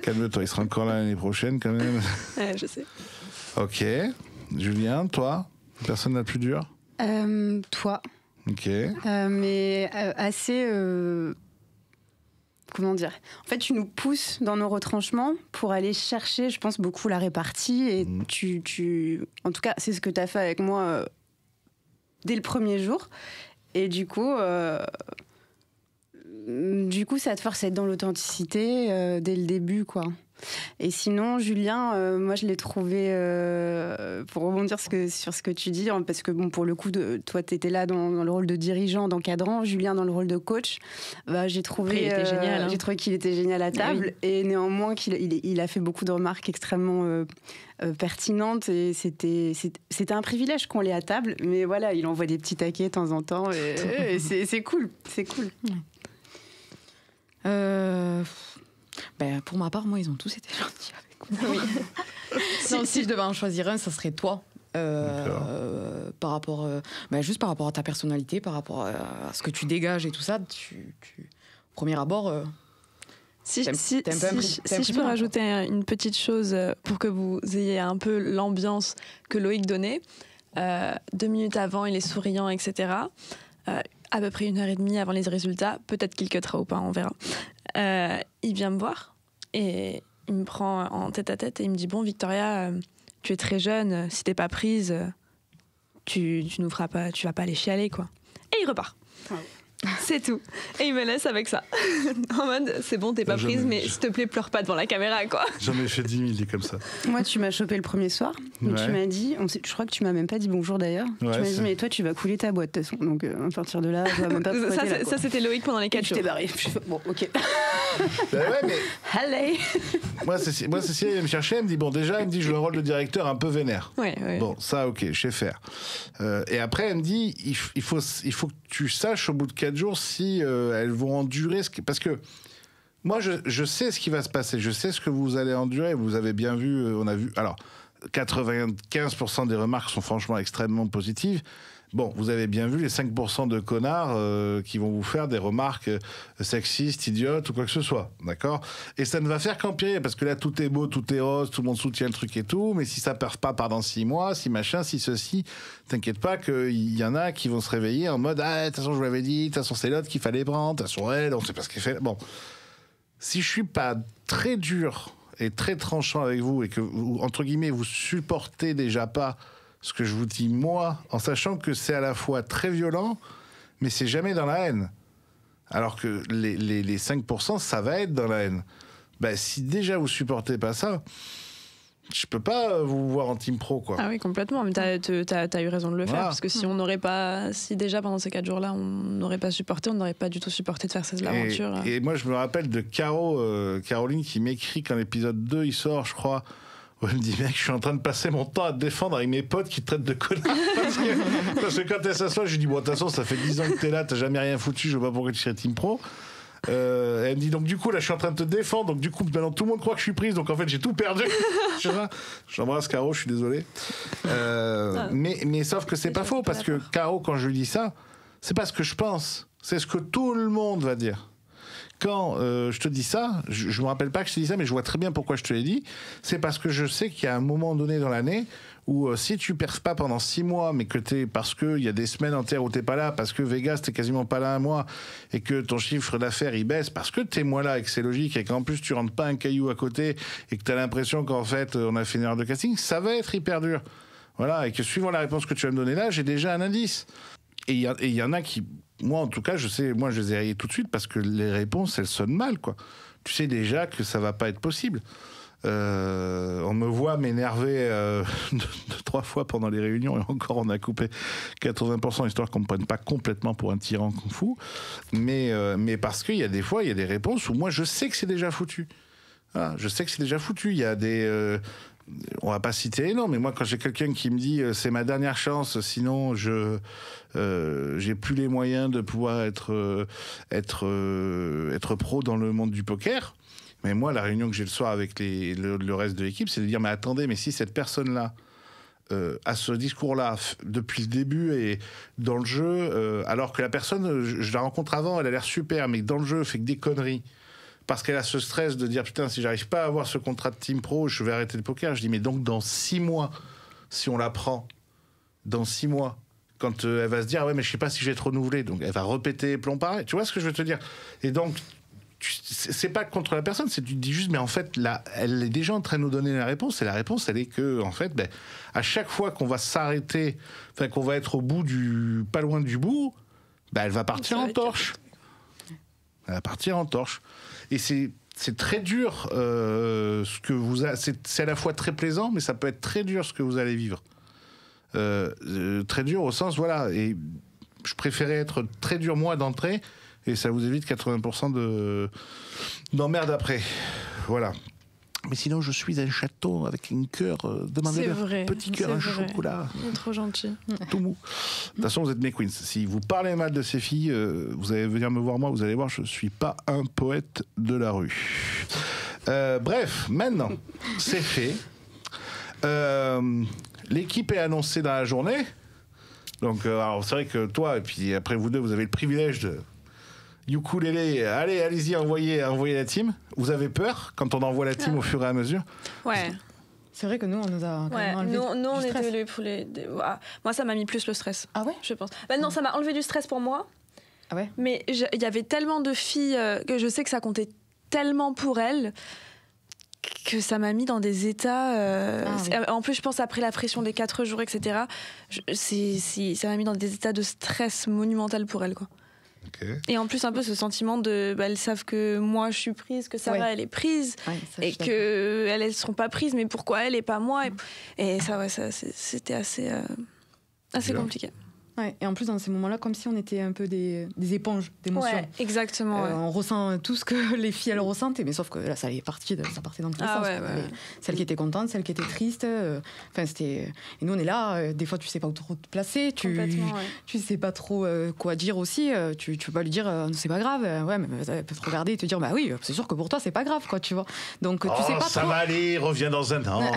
Calme-toi, il sera encore là l'année prochaine quand même. Ouais, je sais. Ok. Julien, toi, personne la plus dure? Toi. Ok. Mais assez... Comment dire? En fait, tu nous pousses dans nos retranchements pour aller chercher, je pense, beaucoup la répartie. Et en tout cas, c'est ce que tu as fait avec moi dès le premier jour. Et du coup, ça te force à être dans l'authenticité dès le début, quoi. Et sinon, Julien, moi, je l'ai trouvé, pour rebondir sur ce que tu dis, parce que bon, pour le coup, toi, tu étais là dans le rôle de dirigeant, d'encadrant, Julien dans le rôle de coach. J'ai trouvé, après, il était génial, hein. J'ai trouvé qu'il était génial à table, et néanmoins, il a fait beaucoup de remarques extrêmement pertinentes, et c'était un privilège qu'on l'ait à table, mais voilà, il envoie des petits taquets de temps en temps, et c'est cool, c'est cool. Pour ma part, moi, ils ont tous été gentils avec moi. Oui. Si je devais en choisir un, ça serait toi. Par rapport, juste par rapport à ta personnalité, par rapport à ce que tu dégages et tout ça, au premier abord. Si je peux rajouter une petite chose pour que vous ayez un peu l'ambiance que Loïc donnait. 2 minutes avant, il est souriant, etc. À peu près 1h30 avant les résultats, peut-être qu'il cuttera ou pas, on verra. Il vient me voir et il me prend en tête-à-tête et il me dit « Bon, Victoria, tu es très jeune, si t'es pas prise, tu vas pas aller chialer, quoi. » Et il repart. Ouais. C'est tout. Et il me laisse avec ça. En mode, c'est bon, t'es pas prise, mais s'il te plaît, pleure pas devant la caméra, quoi. J'en ai fait 10 000 des comme ça. Moi, tu m'as chopé le premier soir. Tu m'as dit, je crois que tu m'as même pas dit bonjour d'ailleurs. Tu m'as dit, mais toi, tu vas couler ta boîte de toute façon. Donc, à partir de là, je vois même pas pourquoi ça, c'était Loïc pendant les 4 jours. Je t'ai barré. Bon, ok. Mais... Allez. Moi, Cécile, elle me cherchait, elle me dit, bon, déjà, elle me dit, je joue un rôle de directeur un peu vénère. Ouais. Bon, ça, ok, je sais faire. Et après, elle me dit, il faut que tu saches au bout de 4 jours si elles vont endurer parce que moi je sais ce qui va se passer, je sais ce que vous allez endurer. Vous avez bien vu, on a vu, alors 95% des remarques sont franchement extrêmement positives, Bon, vous avez bien vu les 5% de connards qui vont vous faire des remarques sexistes, idiotes ou quoi que ce soit, d'accord ? Et ça ne va faire qu'empirer, parce que là, tout est beau, tout est rose, tout le monde soutient le truc et tout, mais si ça ne perd pas pendant 6 mois, si machin, si ceci, t'inquiète pas qu'il y en a qui vont se réveiller en mode « Ah, de toute façon, je vous l'avais dit, de toute façon, c'est l'autre qu'il fallait prendre, de toute façon, elle, on sait pas ce qu'elle fait. » Bon, si je suis pas très dur et très tranchant avec vous, et que, entre guillemets, vous supportez déjà pas ce que je vous dis moi, en sachant que c'est à la fois très violent, mais c'est jamais dans la haine. Alors que les 5%, ça va être dans la haine. Ben, si déjà vous supportez pas ça, je peux pas vous voir en team pro, quoi. Ah oui, complètement. Mais t'as eu raison de le faire, parce que si on n'aurait pas, si déjà pendant ces 4 jours-là, on n'aurait pas supporté, on n'aurait pas du tout supporté de faire cette aventure. Et moi, je me rappelle de Caroline qui m'écrit quand l'épisode 2 il sort, je crois. Elle me dit, mec, je suis en train de passer mon temps à te défendre avec mes potes qui te traitent de connard. Parce que quand elle s'assoit, je lui dis, bon, de toute façon, ça fait 10 ans que t'es là, t'as jamais rien foutu, je vois pas pourquoi tu serais team pro. Elle me dit, donc du coup, là, je suis en train de te défendre, donc du coup, maintenant, tout le monde croit que je suis prise, donc en fait, j'ai tout perdu. J'embrasse Caro, je suis désolé. Mais sauf que c'est pas faux, parce que Caro, quand je lui dis ça, c'est pas ce que je pense, c'est ce que tout le monde va dire. Quand je te dis ça, je me rappelle pas que je te dis ça, mais je vois très bien pourquoi je te l'ai dit. C'est parce que je sais qu'il y a un moment donné dans l'année où si tu perds pas pendant 6 mois, mais que parce qu'il y a des semaines entières où t'es pas là, parce que Vegas t'es quasiment pas là un mois, et que ton chiffre d'affaires il baisse parce que t'es moins là et que c'est logique, et qu'en plus tu rentres pas un caillou à côté, et que t'as l'impression qu'en fait on a fait une erreur de casting, ça va être hyper dur. Voilà, et que suivant la réponse que tu vas me donner là, j'ai déjà un indice. Et il y en a qui, moi en tout cas, je sais, moi je les ai rayés tout de suite parce que les réponses elles sonnent mal, quoi. Tu sais déjà que ça va pas être possible. On me voit m'énerver 3 fois pendant les réunions, et encore on a coupé 80% histoire qu'on me prenne pas complètement pour un tyran qu'on fout. Mais parce qu'il y a des fois, il y a des réponses où moi je sais que c'est déjà foutu. Voilà, je sais que c'est déjà foutu. Il y a des on va pas citer les noms, mais moi quand j'ai quelqu'un qui me dit c'est ma dernière chance, sinon j'ai plus les moyens de pouvoir être pro dans le monde du poker. Mais moi, la réunion que j'ai le soir avec le reste de l'équipe, c'est de dire mais attendez, mais si cette personne-là a ce discours-là depuis le début et dans le jeu, alors que la personne, je la rencontre avant, elle a l'air super, mais dans le jeu, fait que des conneries. Parce qu'elle a ce stress de dire putain, si j'arrive pas à avoir ce contrat de team pro, je vais arrêter le poker. Je dis mais donc dans 6 mois, si on la prend, dans 6 mois, quand elle va se dire ah ouais mais je sais pas si je vais être renouvelée, donc elle va répéter plomb pareil. Tu vois ce que je veux te dire? Et donc c'est pas contre la personne, c'est tu te dis juste mais en fait là, elle est déjà en train de nous donner la réponse, et la réponse elle est que en fait à chaque fois qu'on va s'arrêter, enfin qu'on va être au bout pas loin du bout, elle va partir en torche. Elle va partir en torche. Et c'est très dur ce que c'est à la fois très plaisant, mais ça peut être très dur ce que vous allez vivre. Très dur au sens, voilà, et je préférais être très dur moi d'entrée, et ça vous évite 80% d'emmerde après. Voilà. Mais sinon, je suis un château avec un cœur. Demandez-le. Petit cœur, un chocolat. Il est trop gentil. Tout mou. De toute façon, vous êtes mes queens. Si vous parlez mal de ces filles, vous allez venir me voir moi, vous allez voir, je ne suis pas un poète de la rue. Bref, maintenant, c'est fait. L'équipe est annoncée dans la journée. Donc, alors, c'est vrai que toi, et puis après vous deux, vous avez le privilège de... Ukulélé, allez-y, envoyez la team. Vous avez peur quand on envoie la team au fur et à mesure? Ouais. C'est vrai que nous, on nous a quand même enlevé nous on du stress. était moi, ça m'a mis plus le stress. Ah ouais? Je pense. Non, ça m'a enlevé du stress pour moi. Ah ouais? Mais il y avait tellement de filles que je sais que ça comptait tellement pour elles que ça m'a mis dans des états... oui. En plus, je pense, après la pression des 4 jours, etc., ça m'a mis dans des états de stress monumental pour elles, quoi. Okay. Et en plus un peu ce sentiment de elles savent que moi je suis prise, que Sarah elle est prise, et que elles seront pas prises, mais pourquoi elle et pas moi, et ça c'était assez compliqué. Ouais, et en plus, dans ces moments-là, comme si on était un peu des éponges d'émotions. Ouais, exactement. On ressent tout ce que les filles, elles ressentent, mais sauf que là, ça partait dans tous les sens. Ouais. Celle qui était contente, celle qui était triste. Et nous, on est là, des fois, tu sais pas où te placer, tu sais pas trop quoi dire aussi. Tu peux pas lui dire, c'est pas grave. Ouais, mais elle peut te regarder et te dire, bah oui, c'est sûr que pour toi, c'est pas grave, quoi, tu vois. Donc, tu sais pas ça trop... va aller, reviens dans un an.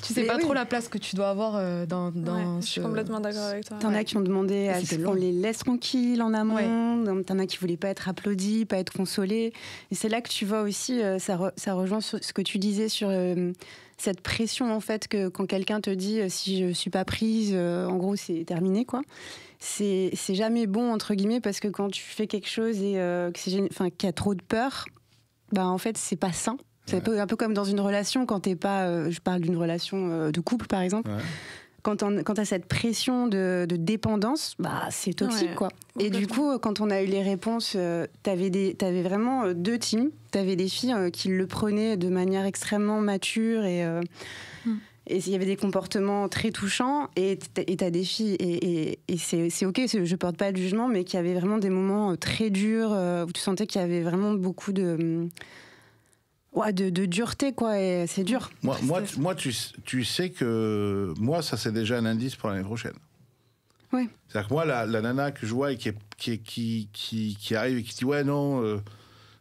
Tu sais pas trop la place que tu dois avoir dans je suis complètement d'accord avec toi. T'en as qui ont demandé à C'était ce qu'on long. les laisse tranquilles en amont. T'en as qui voulaient pas être applaudis, pas être consolés. Et c'est là que tu vois aussi, ça rejoint sur ce que tu disais sur cette pression en fait que quand quelqu'un te dit si je suis pas prise, en gros c'est terminé quoi. C'est jamais bon entre guillemets parce que quand tu fais quelque chose et qu'il y a trop de peur, bah en fait c'est pas sain. C'est un peu comme dans une relation quand t'es pas, je parle d'une relation de couple par exemple. Ouais. Quand t'as cette pression de dépendance, bah c'est toxique quoi. Et du coup, quand on a eu les réponses, t'avais vraiment deux teams. T'avais des filles qui le prenaient de manière extrêmement mature et il y avait des comportements très touchants. Et t'as des filles et c'est ok, je porte pas de jugement, mais qui avaient vraiment des moments très durs où tu sentais qu'il y avait vraiment beaucoup de dureté, quoi, et c'est dur. Moi, tu sais que moi, ça c'est déjà un indice pour l'année prochaine. Oui. C'est-à-dire que moi, la nana que je vois et qui arrive et qui dit ouais non,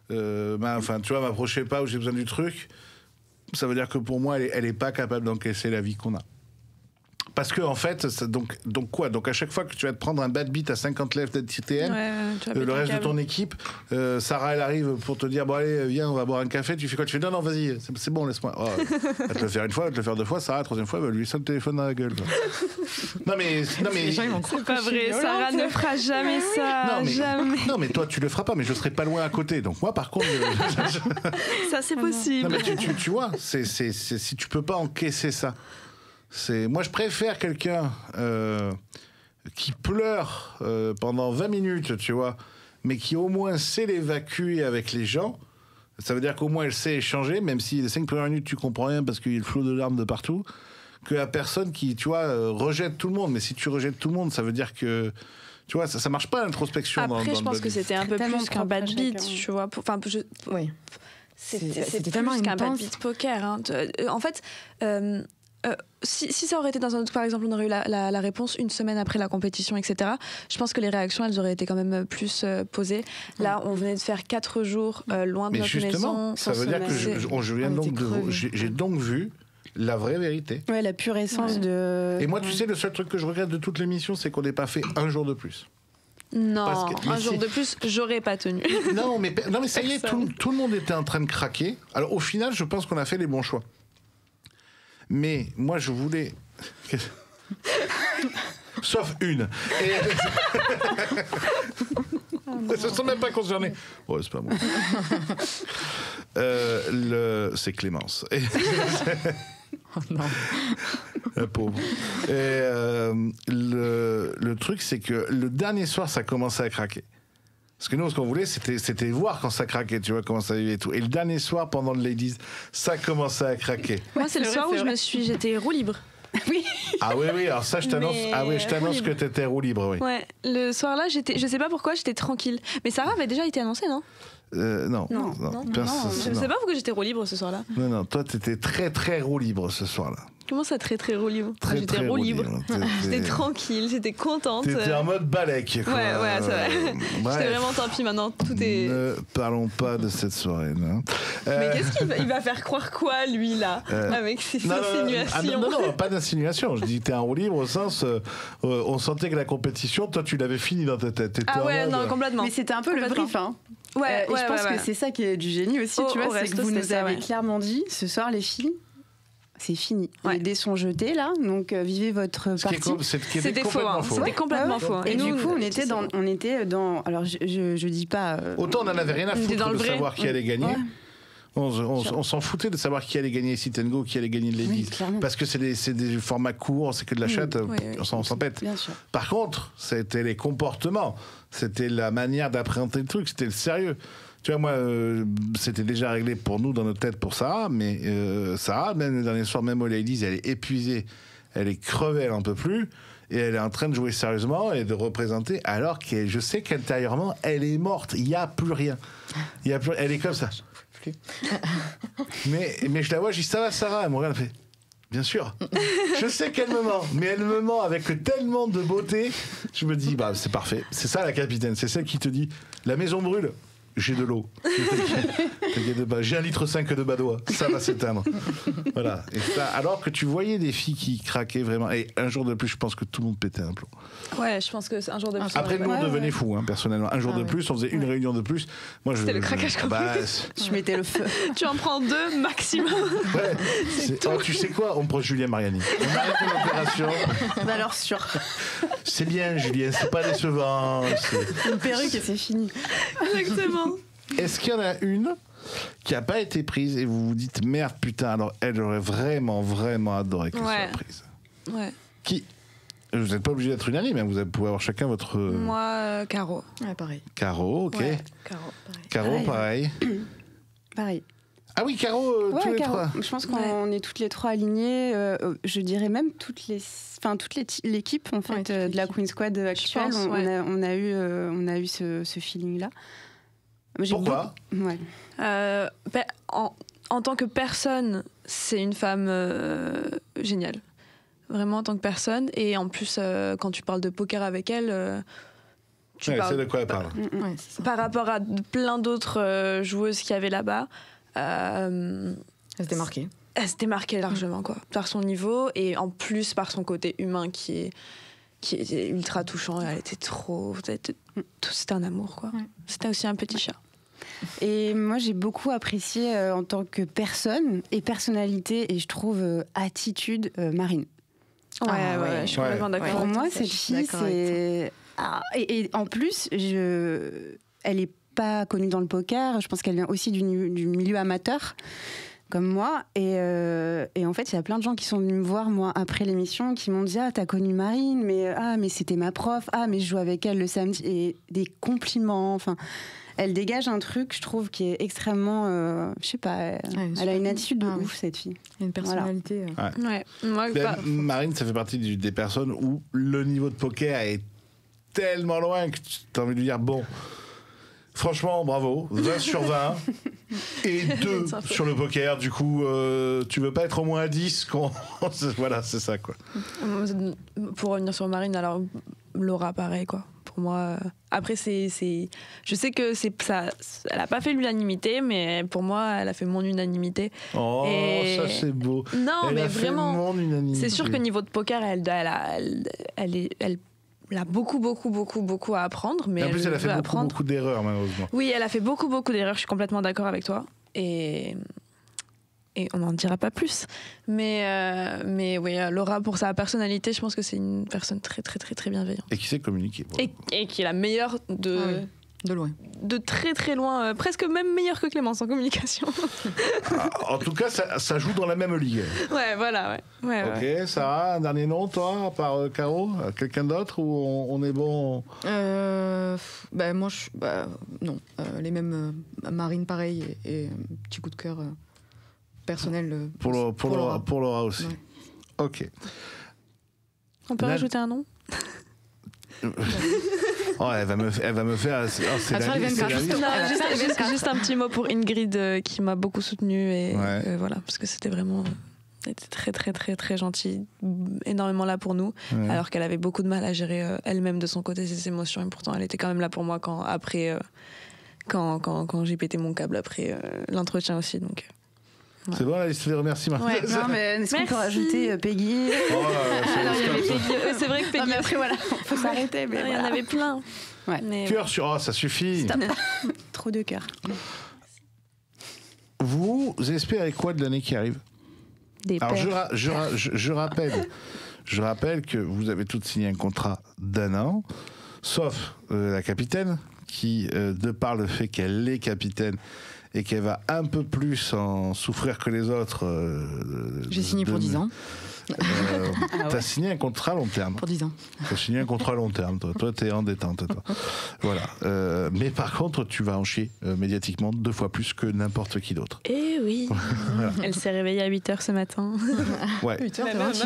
enfin tu vois, m'approchez pas ou j'ai besoin du truc, ça veut dire que pour moi, elle est pas capable d'encaisser la vie qu'on a. Parce que en fait, donc quoi ? Donc à chaque fois que tu vas te prendre un bad beat à 50 lèvres d'TTN, le reste de ton équipe, Sarah elle arrive pour te dire bon allez viens on va boire un café, tu fais quoi ? Tu fais non vas-y c'est bon laisse-moi. Oh, elle va te le faire une fois, elle va te le faire deux fois, Sarah la troisième fois elle va lui sonner le téléphone dans la gueule. Quoi. non mais c'est pas vrai, Sarah ne fera jamais ça, jamais. Non mais toi tu le feras pas, mais je serai pas loin à côté. Donc moi par contre ça c'est possible. Non mais tu vois, c'est si tu peux pas encaisser ça. Moi, je préfère quelqu'un qui pleure pendant 20 minutes, tu vois, mais qui au moins sait l'évacuer avec les gens. Ça veut dire qu'au moins elle sait échanger, même si les 5 premières minutes tu comprends rien parce qu'il y a le flot de larmes de partout, que la personne qui, tu vois, rejette tout le monde. Mais si tu rejettes tout le monde, ça veut dire que, tu vois, ça marche pas l'introspection. Après, je pense que c'était un peu plus qu'un bad beat, tu vois. Oui. C'était tellement plus qu'un bad beat poker. Hein. En fait. Si ça aurait été dans un autre, par exemple, on aurait eu la réponse une semaine après la compétition, etc. Je pense que les réactions, elles auraient été quand même plus posées. Là, on venait de faire 4 jours loin de notre maison. Ça veut dire que j'ai donc vu la vraie vérité. Ouais, la pure essence de. Et moi, tu sais, le seul truc que je regrette de toute l'émission, c'est qu'on n'ait pas fait un jour de plus. Non, un jour de plus, j'aurais pas tenu. Non, mais ça y est, tout le monde était en train de craquer. Alors, au final, je pense qu'on a fait les bons choix. Mais moi, je voulais... Sauf une. Ils se sont même pas concernés. Oh, c'est pas moi. C'est Clémence. Oh non. La pauvre. Et le truc, c'est que le dernier soir, ça commençait à craquer. Parce que nous, ce qu'on voulait, c'était voir quand ça craquait, tu vois, comment ça vivait et tout. Et le dernier soir, pendant le Ladies, ça commençait à craquer. Moi, c'est le soir où j'étais roue libre. Oui. Ah oui, alors ça, je t'annonce que t'étais roue libre, oui. Ouais, le soir-là, je sais pas pourquoi, j'étais tranquille. Mais Sarah avait déjà été annoncée, non ? Non. Je ne sais pas pourquoi j'étais roue libre ce soir-là. Non, toi, t'étais très, très roue libre ce soir-là. Comment ça, très très roue libre ? J'étais très roue libre. J'étais tranquille, j'étais contente. T'étais en mode balèque. Quoi. Ouais, c'est vrai. J'étais vraiment tant pis maintenant. Tout est. Ne parlons pas de cette soirée. Non. Mais qu'est-ce qu'il va faire croire quoi, lui, là, avec ses insinuations ? Non, pas d'insinuation. Je dis t'es en roue libre au sens. On sentait que la compétition, toi, tu l'avais fini dans ta tête. Ah ouais, non, complètement. Mais c'était un peu le brief, hein. Ouais, je pense que c'est ça qui est du génie aussi, tu vois, c'est que vous nous avez clairement dit, ce soir, les filles, c'est fini. Les dés sont jetés, là, donc vivez votre partie. C'était complètement faux. C'était complètement faux. Et du coup, on était dans... Alors, je dis pas... Autant on n'en avait rien à foutre de savoir qui allait gagner. On s'en foutait de savoir qui allait gagner Sit and Go, qui allait gagner le Ladies. Parce que c'est des formats courts, c'est que de la chatte, on s'en pète. Bien sûr. Par contre, c'était les comportements, c'était la manière d'appréhender le truc, c'était le sérieux. Tu vois, moi, c'était déjà réglé pour nous dans notre tête pour Sarah, mais Sarah, même le dernier soir, même aux Ladies, elle est épuisée, elle est crevée, elle n'en peut plus, et elle est en train de jouer sérieusement et de représenter, alors que je sais qu'intérieurement, elle est morte, il n'y a plus rien. Elle est comme ça. mais je la vois, je dis ça va Sarah, elle me regarde, elle fait bien sûr, je sais qu'elle me ment, mais elle me ment avec tellement de beauté, je me dis bah c'est parfait, c'est ça la capitaine, c'est celle qui te dit la maison brûle, j'ai de l'eau. T'inquiète pas, j'ai 1,5 litre de badois, ça va s'éteindre. Voilà. Et ça, alors que tu voyais des filles qui craquaient vraiment. Et un jour de plus, je pense que tout le monde pétait un plomb. Ouais, je pense que c'est un jour de plus. Après, nous, on devenait fous, personnellement. Un jour de plus, on faisait une réunion de plus. Moi, C'était le craquage complet. Je mettais le feu. Tu en prends 2 maximum. Ouais. Tu sais quoi, on prend Julien Mariani. On arrête l'opération. Valeur sûre. C'est bien, Julien, c'est pas décevant. Une perruque et c'est fini. Exactement. Est-ce qu'il y en a une qui n'a pas été prise et vous vous dites merde, putain, alors elle aurait vraiment, vraiment adoré qu'elle soit prise? Ouais. Qui? Vous n'êtes pas obligé d'être unanime, hein, vous pouvez avoir chacun votre. Moi, Caro. Ouais, pareil. Caro, ok. Ouais, Caro, pareil. Pareil. Ah oui, Caro, tous les Caro. trois. Je pense qu'on est toutes les trois alignées. Je dirais même toute l'équipe en fait de la Queen Squad actuelle. pense, on a eu ce feeling-là. Pourquoi? Ouais. En tant que personne, c'est une femme géniale. Vraiment en tant que personne. Et en plus, quand tu parles de poker avec elle, tu parles c'est de quoi elle parle. Ouais, c'est ça. par rapport à plein d'autres joueuses qu'il y avait là-bas. Elle se démarquait. Elle se démarquait largement, quoi, par son niveau et en plus par son côté humain qui était ultra touchant. Elle était c'était un amour, quoi. Ouais. C'était aussi un petit chat. Et moi, j'ai beaucoup apprécié en tant que personne et personnalité et je trouve attitude Marine. Ouais, je suis complètement d'accord. Pour moi, cette fille, c'est... Et en plus, elle est pas connue dans le poker. Je pense qu'elle vient aussi du milieu amateur, comme moi. Et en fait, il y a plein de gens qui sont venus me voir, moi, après l'émission, qui m'ont dit « Ah, t'as connu Marine, mais c'était ma prof. Ah, mais je joue avec elle le samedi. » Et des compliments, enfin... Elle dégage un truc, je trouve, qui est extrêmement... je sais pas, elle a une attitude de ouf, cette fille. Une personnalité. Ouais. Moi, Marine, ça fait partie des personnes où le niveau de poker est tellement loin que tu as envie de lui dire, bon, franchement, bravo, 20 sur 20 et 2 sur le poker. Du coup, tu veux pas être au moins à 10 Voilà, c'est ça, quoi. Pour revenir sur Marine, alors, Laura, pareil, quoi. Pour moi, après, je sais que ça, elle a pas fait l'unanimité, mais pour moi, elle a fait mon unanimité. Oh, ça c'est beau. Non, elle mais a vraiment, fait mon unanimité. C'est sûr que niveau de poker, elle a beaucoup à apprendre, mais en plus, elle a fait beaucoup d'erreurs, malheureusement. Oui, elle a fait beaucoup d'erreurs. Je suis complètement d'accord avec toi. Et on n'en dira pas plus. Mais oui, Laura, pour sa personnalité, je pense que c'est une personne très, très, très, très bienveillante. Et qui sait communiquer. Et qui est la meilleure de loin. De très, très loin. Presque même meilleure que Clémence en communication. En tout cas, ça joue dans la même ligue. Ouais, voilà. Ouais, ok, Sarah, un dernier nom, toi, à part Caro? Quelqu'un d'autre ou on est bon? Moi, non. Les mêmes Marine, pareil, et petit coup de cœur... personnel pour Laura aussi. Ouais. Ok. On peut rajouter un nom? Elle va me faire. C'est la liste. Juste un petit mot pour Ingrid qui m'a beaucoup soutenue et voilà, parce que c'était vraiment. Elle était très très très très gentille, énormément là pour nous, alors qu'elle avait beaucoup de mal à gérer elle-même de son côté ses émotions et pourtant elle était quand même là pour moi quand j'ai pété mon câble après l'entretien aussi donc. Ouais. C'est bon la liste des remerciements. Ouais, non, mais est-ce qu'on peut rajouter Peggy? Alors, il y avait Peggy. C'est vrai que Peggy. Non, après, voilà, il faut s'arrêter. Mais il y en avait plein. Ouais. Cœur sur. Ça suffit. Trop de cœur. Vous espérez quoi de l'année qui arrive? Des Alors, pères. je rappelle que vous avez toutes signé un contrat d'1 an, sauf la capitaine, qui, de par le fait qu'elle est capitaine, et qu'elle va un peu plus en souffrir que les autres. J'ai signé pour 10 ans. T'as signé un contrat à long terme. Pour 10 ans. T'as signé un contrat à long terme, toi. Toi, t'es en détente, toi. Voilà. Mais par contre, tu vas en chier médiatiquement 2 fois plus que n'importe qui d'autre. Eh oui. Voilà. Elle s'est réveillée à 8h ce matin. Ouais. 8h,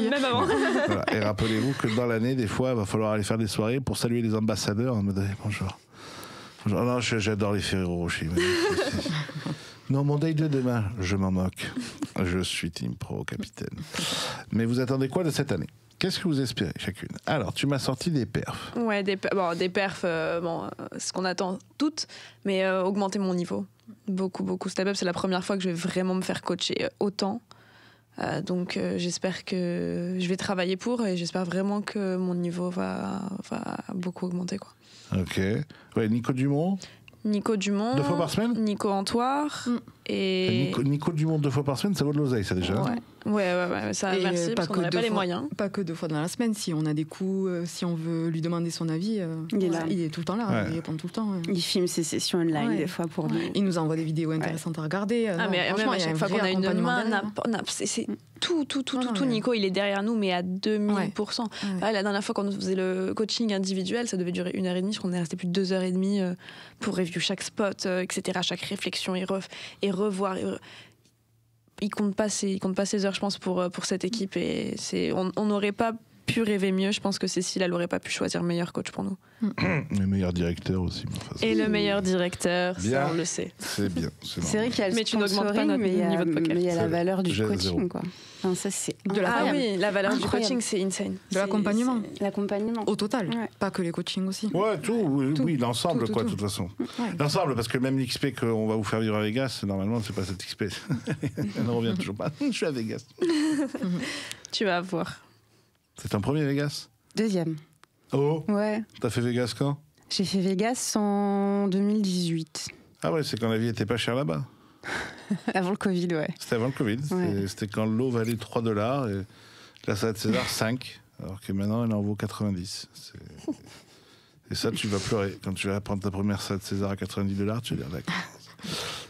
même avant. Voilà. Et rappelez-vous que dans l'année, des fois, il va falloir aller faire des soirées pour saluer les ambassadeurs en mode bonjour. Non, j'adore les Ferrero Rocher. Non, mon date de demain, je m'en moque. Je suis team pro, capitaine. Mais vous attendez quoi de cette année ? Qu'est-ce que vous espérez chacune ? Alors, tu m'as sorti des perfs. Ouais, des perfs, ce qu'on attend toutes, mais augmenter mon niveau. Beaucoup step up. C'est la première fois que je vais vraiment me faire coacher autant. Donc j'espère que je vais travailler pour et j'espère vraiment que mon niveau va beaucoup augmenter, quoi. Ok. Ouais, Nico Dumont. 2 fois par semaine. Nico Antoire et Nico Dumont 2 fois par semaine, ça vaut de l'oseille, ça déjà. Ouais, ça, merci, parce qu'on n'avait pas les moyens. Pas que 2 fois dans la semaine. Si on a des coups, si on veut lui demander son avis, il est tout le temps là, il répond tout le temps. Il filme ses sessions online des fois pour nous. Il nous envoie des vidéos intéressantes à regarder. Mais même à chaque fois qu'on a une main, c'est tout. Nico, il est derrière nous, mais à 2000%. La dernière fois, quand on faisait le coaching individuel, ça devait durer 1h30. Je crois qu'on est resté plus de 2h30 pour review chaque spot, etc., chaque réflexion et revoir. Il compte pas ses heures, je pense, pour cette équipe. Et on n'aurait pas pu rêver mieux. Je pense que Cécile, elle n'aurait pas pu choisir le meilleur coach pour nous. Le meilleur directeur aussi. Et le meilleur directeur, bien. Ça, on le sait. C'est bien. C'est vrai qu'il y a le mais tu n'augmentes pas notre niveau de poker. Mais il y a la valeur du coaching, quoi. Enfin, ça, c'est la valeur du coaching, c'est insane. De l'accompagnement. L'accompagnement. Au total, pas que les coachings aussi. Ouais, oui, l'ensemble, quoi, de toute façon. Ouais. L'ensemble, parce que même l'XP qu'on va vous faire vivre à Vegas, normalement, c'est pas cette XP. Elle ne revient toujours pas. Je suis à Vegas. Tu vas voir. C'est ton premier Vegas ? 2e. Oh ? Ouais. T'as fait Vegas quand ? J'ai fait Vegas en 2018. Ah ouais, c'est quand la vie était pas chère là-bas. Avant le Covid, ouais. C'était avant le Covid. Ouais. C'était quand l'eau valait $3 et la salade César 5, alors que maintenant elle en vaut 90. Et ça, tu vas pleurer. Quand tu vas prendre ta première salade César à $90, tu vas dire d'accord.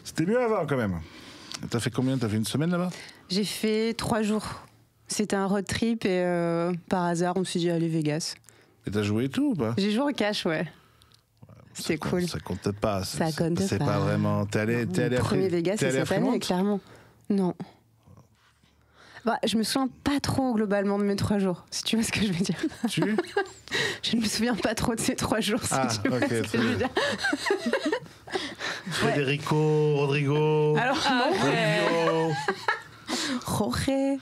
C'était mieux avant quand même. T'as fait combien ? T'as fait une semaine là-bas ? J'ai fait 3 jours. C'était un road trip et par hasard, on s'est dit allez Vegas. Et t'as joué et tout ou pas ? J'ai joué au cash, ouais. C'était cool. Ça compte pas. Ça compte pas. C'est pas vraiment. T'es allé Le premier Vegas, c'est cette année, clairement. Non. Bah, je me souviens pas trop globalement de mes 3 jours, si tu vois ce que je veux dire. Je ne me souviens pas trop de ces 3 jours, si tu vois ce que je veux dire. Federico, Rodrigo. Alors, Rodrigo. Jorge.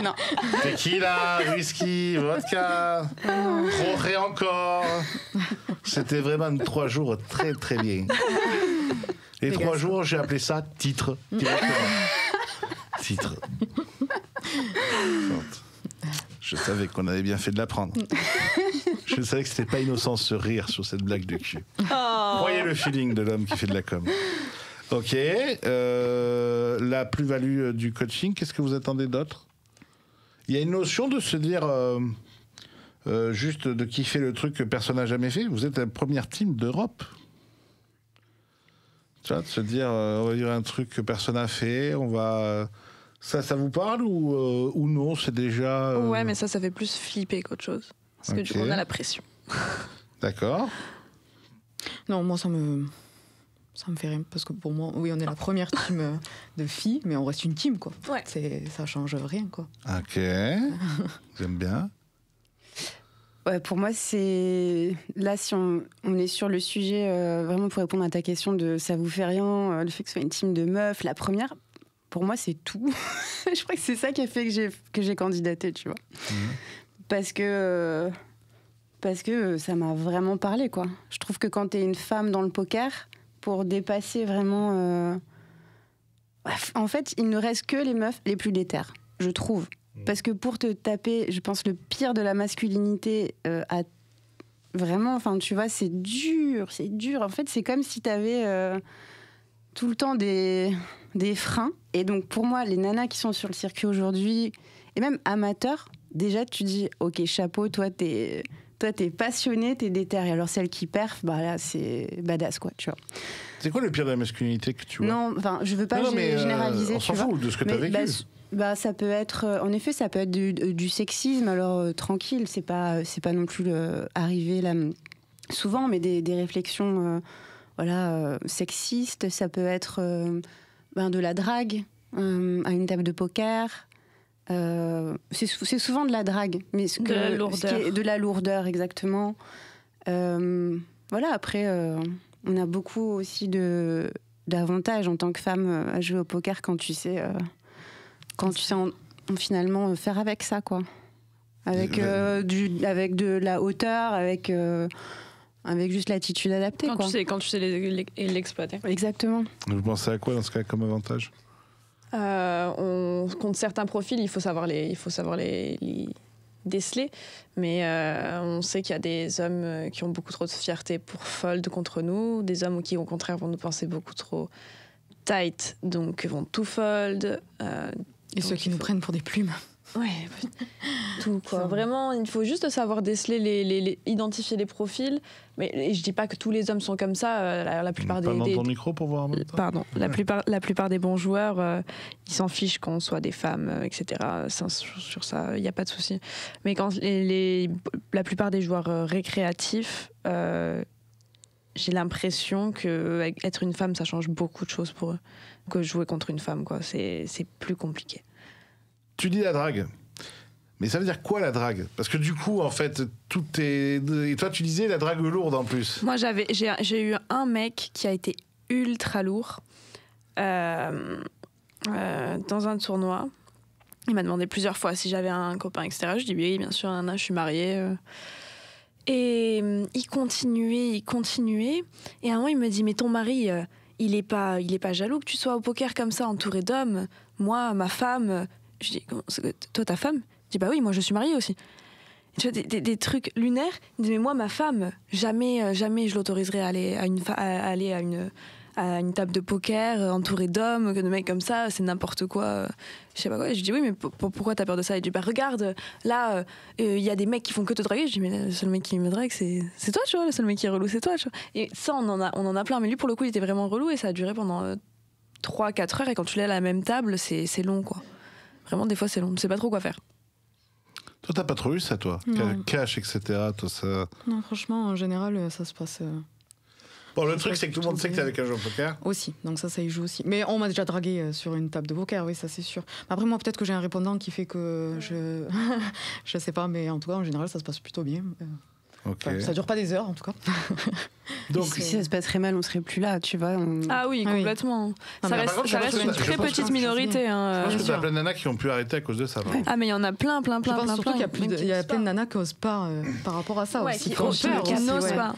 Non. Tequila, whisky, vodka. Jorge encore. C'était vraiment 3 jours très très bien. Les 3 jours, j'ai appelé ça titre. Directement. Titre. Je savais qu'on avait bien fait de l'apprendre. Je savais que c'était pas innocent ce rire sur cette blague de cul. Voyez le feeling de l'homme qui fait de la com. Ok. La plus-value du coaching, qu'est-ce que vous attendez d'autre ? Il y a une notion de se dire juste de kiffer le truc que personne n'a jamais fait. Vous êtes la première team d'Europe. Tu vois, de se dire on va dire un truc que personne n'a fait, on va... Ça vous parle ou non, c'est déjà... Ouais, mais ça fait plus flipper qu'autre chose. Parce que du coup, on a la pression. D'accord. Non, moi, ça me fait rien. Parce que pour moi, oui, on est la première team de filles, mais on reste une team, quoi. Ouais. Ça change rien, quoi. Ok. J'aime bien. Ouais, pour moi, c'est... Là, si on est sur le sujet, vraiment pour répondre à ta question de ça vous fait rien, le fait que ce soit une team de meufs, la première... Pour moi, c'est tout. Je crois que c'est ça qui a fait que j'ai candidaté, tu vois. Parce que ça m'a vraiment parlé, quoi. Je trouve que quand t'es une femme dans le poker, pour dépasser vraiment... En fait, il ne reste que les meufs les plus déterres, je trouve. Parce que pour te taper, je pense, le pire de la masculinité, vraiment, enfin, tu vois, c'est dur. En fait, c'est comme si t'avais tout le temps des freins. Et donc, pour moi, les nanas qui sont sur le circuit aujourd'hui, et même amateurs, déjà, tu dis, ok, chapeau, toi, t'es passionnée, t'es déterre. Et alors, celle qui perf, bah là, c'est badass, quoi, tu vois. C'est quoi le pire de la masculinité que tu vois ? Non, enfin, je veux pas généraliser, on s'en fout de ce que t'as vécu. Ça peut être, en effet, ça peut être du sexisme, alors tranquille, c'est pas non plus arrivé là souvent, mais des réflexions sexistes, ça peut être de la drague à une table de poker. C'est souvent de la drague, mais de la lourdeur, exactement. Après, on a beaucoup aussi de d'avantages en tant que femme à jouer au poker quand tu sais finalement faire avec ça, quoi. Avec de la hauteur, avec juste l'attitude adaptée, quand quoi. Tu sais l'exploiter. Exactement. Vous pensez à quoi dans ce cas comme avantage? Contre certains profils, il faut savoir les déceler, mais on sait qu'il y a des hommes qui ont beaucoup trop de fierté pour fold contre nous, des hommes qui au contraire vont nous penser beaucoup trop tight, donc vont tout fold. Et ceux qui nous prennent pour des plumes. Ouais, tout quoi. Vraiment, il faut juste savoir déceler, identifier les profils. Mais je dis pas que tous les hommes sont comme ça. La plupart Parle dans ton micro pour voir en même temps. Pardon. La plupart des bons joueurs, ils s'en fichent qu'on soit des femmes, etc. Sur ça, il n'y a pas de souci. Mais quand la plupart des joueurs récréatifs, j'ai l'impression que être une femme, ça change beaucoup de choses pour eux que jouer contre une femme, quoi. C'est plus compliqué. Tu dis la drague. Mais ça veut dire quoi la drague? Parce que du coup, en fait, tout est... Et toi, tu disais la drague lourde en plus. Moi, j'ai eu un mec qui a été ultra lourd dans un tournoi. Il m'a demandé plusieurs fois si j'avais un copain, etc. Je dis oui, bien sûr, je suis mariée. Et il continuait. Et à un moment, il me dit, mais ton mari, il est pas jaloux que tu sois au poker comme ça, entouré d'hommes. Moi, ma femme... Je dis, toi, ta femme? Je dis, bah oui, moi, je suis mariée aussi. Et tu vois, des trucs lunaires. Il dit, mais moi, ma femme, jamais je l'autoriserai à aller à une table de poker entourée d'hommes, de mecs comme ça, c'est n'importe quoi. Je sais pas quoi. Je dis, oui, mais pourquoi t'as peur de ça? Il dit, bah regarde, là, il y a des mecs qui font que te draguer. Je dis, mais le seul mec qui me drague, c'est toi, tu vois. Le seul mec qui est relou, c'est toi, tu vois. Et ça, on en a plein. Mais lui, pour le coup, il était vraiment relou et ça a duré pendant 3-4 heures. Et quand tu l'es à la même table, c'est long, quoi. Vraiment, des fois, c'est long. Tu sais pas trop quoi faire. Toi, t'as pas trop eu ça, toi? Cash, etc. Toi, ça... Non, franchement, en général, ça se passe... Bon, le truc, c'est que tout le monde sait que t'es avec un joueur de poker. Aussi, donc ça y joue aussi. Mais on m'a déjà dragué sur une table de poker, oui, ça c'est sûr. Après, moi, peut-être que j'ai un répondant qui fait que je sais pas, mais en tout cas, en général, ça se passe plutôt bien. Okay. Enfin, ça dure pas des heures, en tout cas. Donc, si ça se passerait mal, on serait plus là, tu vois. Ah oui, complètement. Ça reste une très petite minorité. Je pense que t'as plein de nanas qui ont pu arrêter à cause de ça. Ah, mais il y en a plein. Je pense surtout qu'il y a plein de nanas qui osent pas par rapport à ça aussi. Qui n'osent pas.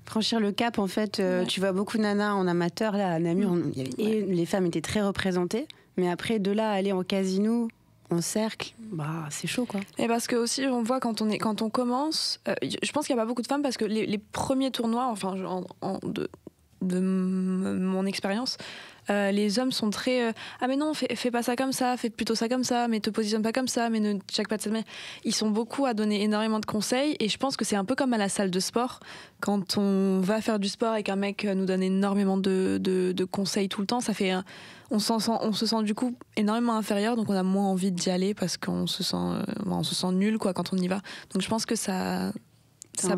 Franchir le cap, en fait, tu vois beaucoup de nanas en amateur, là, à Namur, et les femmes étaient très représentées. Mais après, de là à aller en casino... en cercle, bah c'est chaud, quoi. Et parce que aussi on voit quand on commence, je pense qu'il n'y a pas beaucoup de femmes parce que les premiers tournois, enfin de mon expérience, les hommes sont très ah mais non, fais pas ça comme ça, fais plutôt ça comme ça, mais te positionne pas comme ça, mais ne check pas de cette manière. Ils sont beaucoup à donner énormément de conseils et je pense que c'est un peu comme à la salle de sport quand on va faire du sport et qu'un mec nous donne énormément de conseils tout le temps, ça fait on se sent du coup énormément inférieur, donc on a moins envie d'y aller parce qu'on se sent nul, quoi, quand on y va. Donc je pense que ça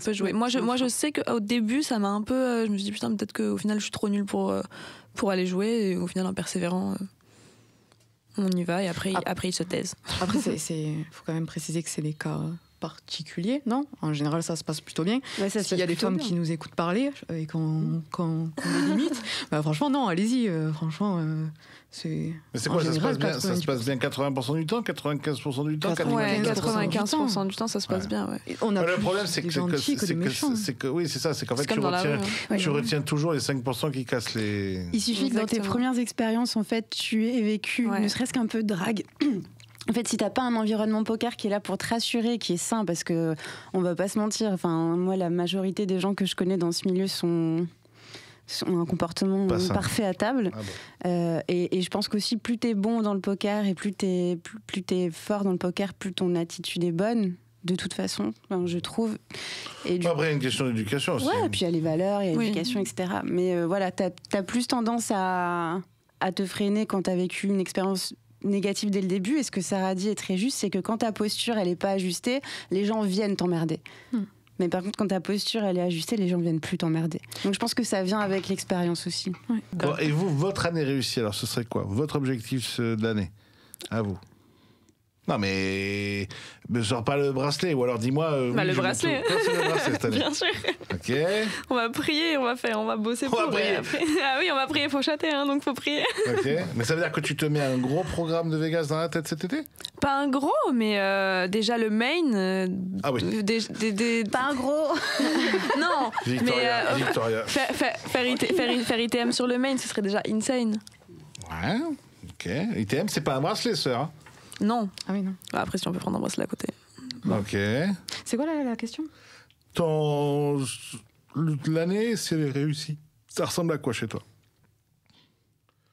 peut jouer. Moi je sais qu'au début ça m'a un peu je me suis dit putain, peut-être qu'au final je suis trop nulle pour aller jouer, et au final en persévérant on y va et après ils se taisent. Après faut quand même préciser que c'est des cas particulier, non? En général, ça se passe plutôt bien. Ouais, s'il y a des femmes qui nous écoutent parler et qu'on les limite, bah, franchement, non, allez-y. Franchement, c'est... Mais c'est quoi, général, ça se passe bien 80% du temps, 95% du temps? 95% du temps, ça se passe bien, ouais. Le problème, c'est que oui, c'est ça, c'est qu'en fait, tu retiens toujours les 5% qui cassent les... Il suffit que dans tes premières expériences, en fait, tu aies vécu ne serait-ce qu'un peu de drague. En fait, si t'as pas un environnement poker qui est là pour te rassurer, qui est sain, parce que on va pas se mentir, enfin, moi, la majorité des gens que je connais dans ce milieu ont un comportement parfait à table. Ah bon. Et je pense qu'aussi, plus t'es bon dans le poker et plus t'es fort dans le poker, plus ton attitude est bonne. De toute façon, je trouve. Et après, il y a une question d'éducation aussi. Ouais, et puis il y a les valeurs, il y a l'éducation, etc. Mais voilà, t'as plus tendance à te freiner quand t'as vécu une expérience négative dès le début. Et ce que Sarah dit est très juste, c'est que quand ta posture elle est pas ajustée, les gens viennent t'emmerder. Mais par contre, quand ta posture elle est ajustée, les gens viennent plus t'emmerder. Donc je pense que ça vient avec l'expérience aussi. Ouais. Bon, et vous, votre année réussie, alors ce serait quoi? Votre objectif de l'année? À vous? Non, mais sors pas le bracelet, ou alors dis-moi... le bracelet. Toi, c'est le bracelet cette année. Bien sûr. Ok. On va prier, on va bosser pour. Prier. Après... Ah oui, on va prier, faut chater, donc faut prier. Ok. Mais ça veut dire que tu te mets un gros programme de Vegas dans la tête cet été? Pas un gros, mais déjà le main... Ah oui. Pas un gros. Non, Victoria. Faire ITM sur le main, ce serait déjà insane. Ouais, ok. ITM, c'est pas un bracelet, sœur. Hein. Non. Ah oui, non. Après, si on peut prendre un bracelet à côté. Ok. C'est quoi la question? L'année, si elle est réussie, ça ressemble à quoi chez toi?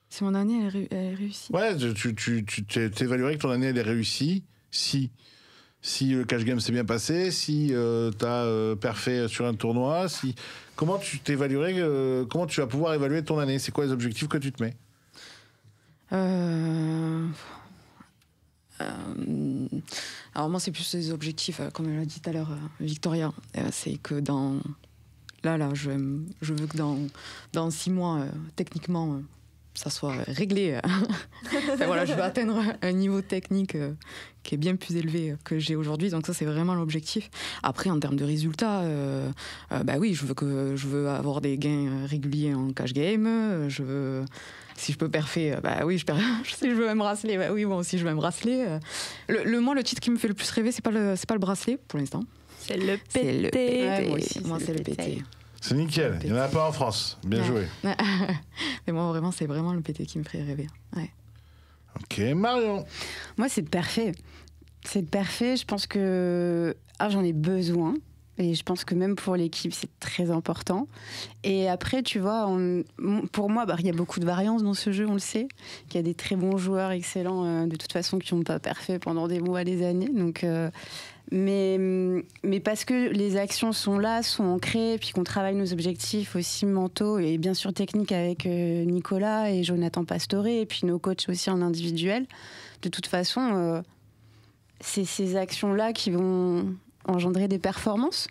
Si mon année, elle est réussie. Ouais, tu t'évaluerais que ton année, elle est réussie si le cash game s'est bien passé, si t'as perfait sur un tournoi, comment tu t'évaluerais, comment tu vas pouvoir évaluer ton année? C'est quoi les objectifs que tu te mets? Alors moi, c'est plus les objectifs, comme elle l'a dit tout à l'heure, Victoria. C'est que là, je veux que dans 6 mois, techniquement, ça soit réglé. Enfin, voilà, je veux atteindre un niveau technique qui est bien plus élevé que j'ai aujourd'hui. Donc ça, c'est vraiment l'objectif. Après, en termes de résultats, oui, je veux avoir des gains réguliers en cash game. Si je peux perfer, oui, si je veux un bracelet, oui, bon, si je veux un bracelet. Moi, le titre qui me fait le plus rêver, c'est pas le bracelet, pour l'instant. C'est le PT. C'est le PT. Ouais, moi aussi, Moi, c'est le PT. C'est nickel, il n'y en a pas en France. Bien joué. Mais moi, vraiment, c'est vraiment le PT qui me ferait rêver. Ouais. Ok, Marion. Moi, c'est parfait. C'est parfait. Je pense que j'en ai besoin. Et je pense que même pour l'équipe, c'est très important. Et après, tu vois, pour moi, il y a beaucoup de variances dans ce jeu, on le sait. Qu'il y a des très bons joueurs excellents, de toute façon, qui n'ont pas parfait pendant des mois, des années. Donc, mais parce que les actions sont là, sont ancrées, puis qu'on travaille nos objectifs aussi mentaux et bien sûr techniques avec Nicolas et Jonathan Pastore, et puis nos coachs aussi en individuel. De toute façon, c'est ces actions-là qui vont engendrer des performances.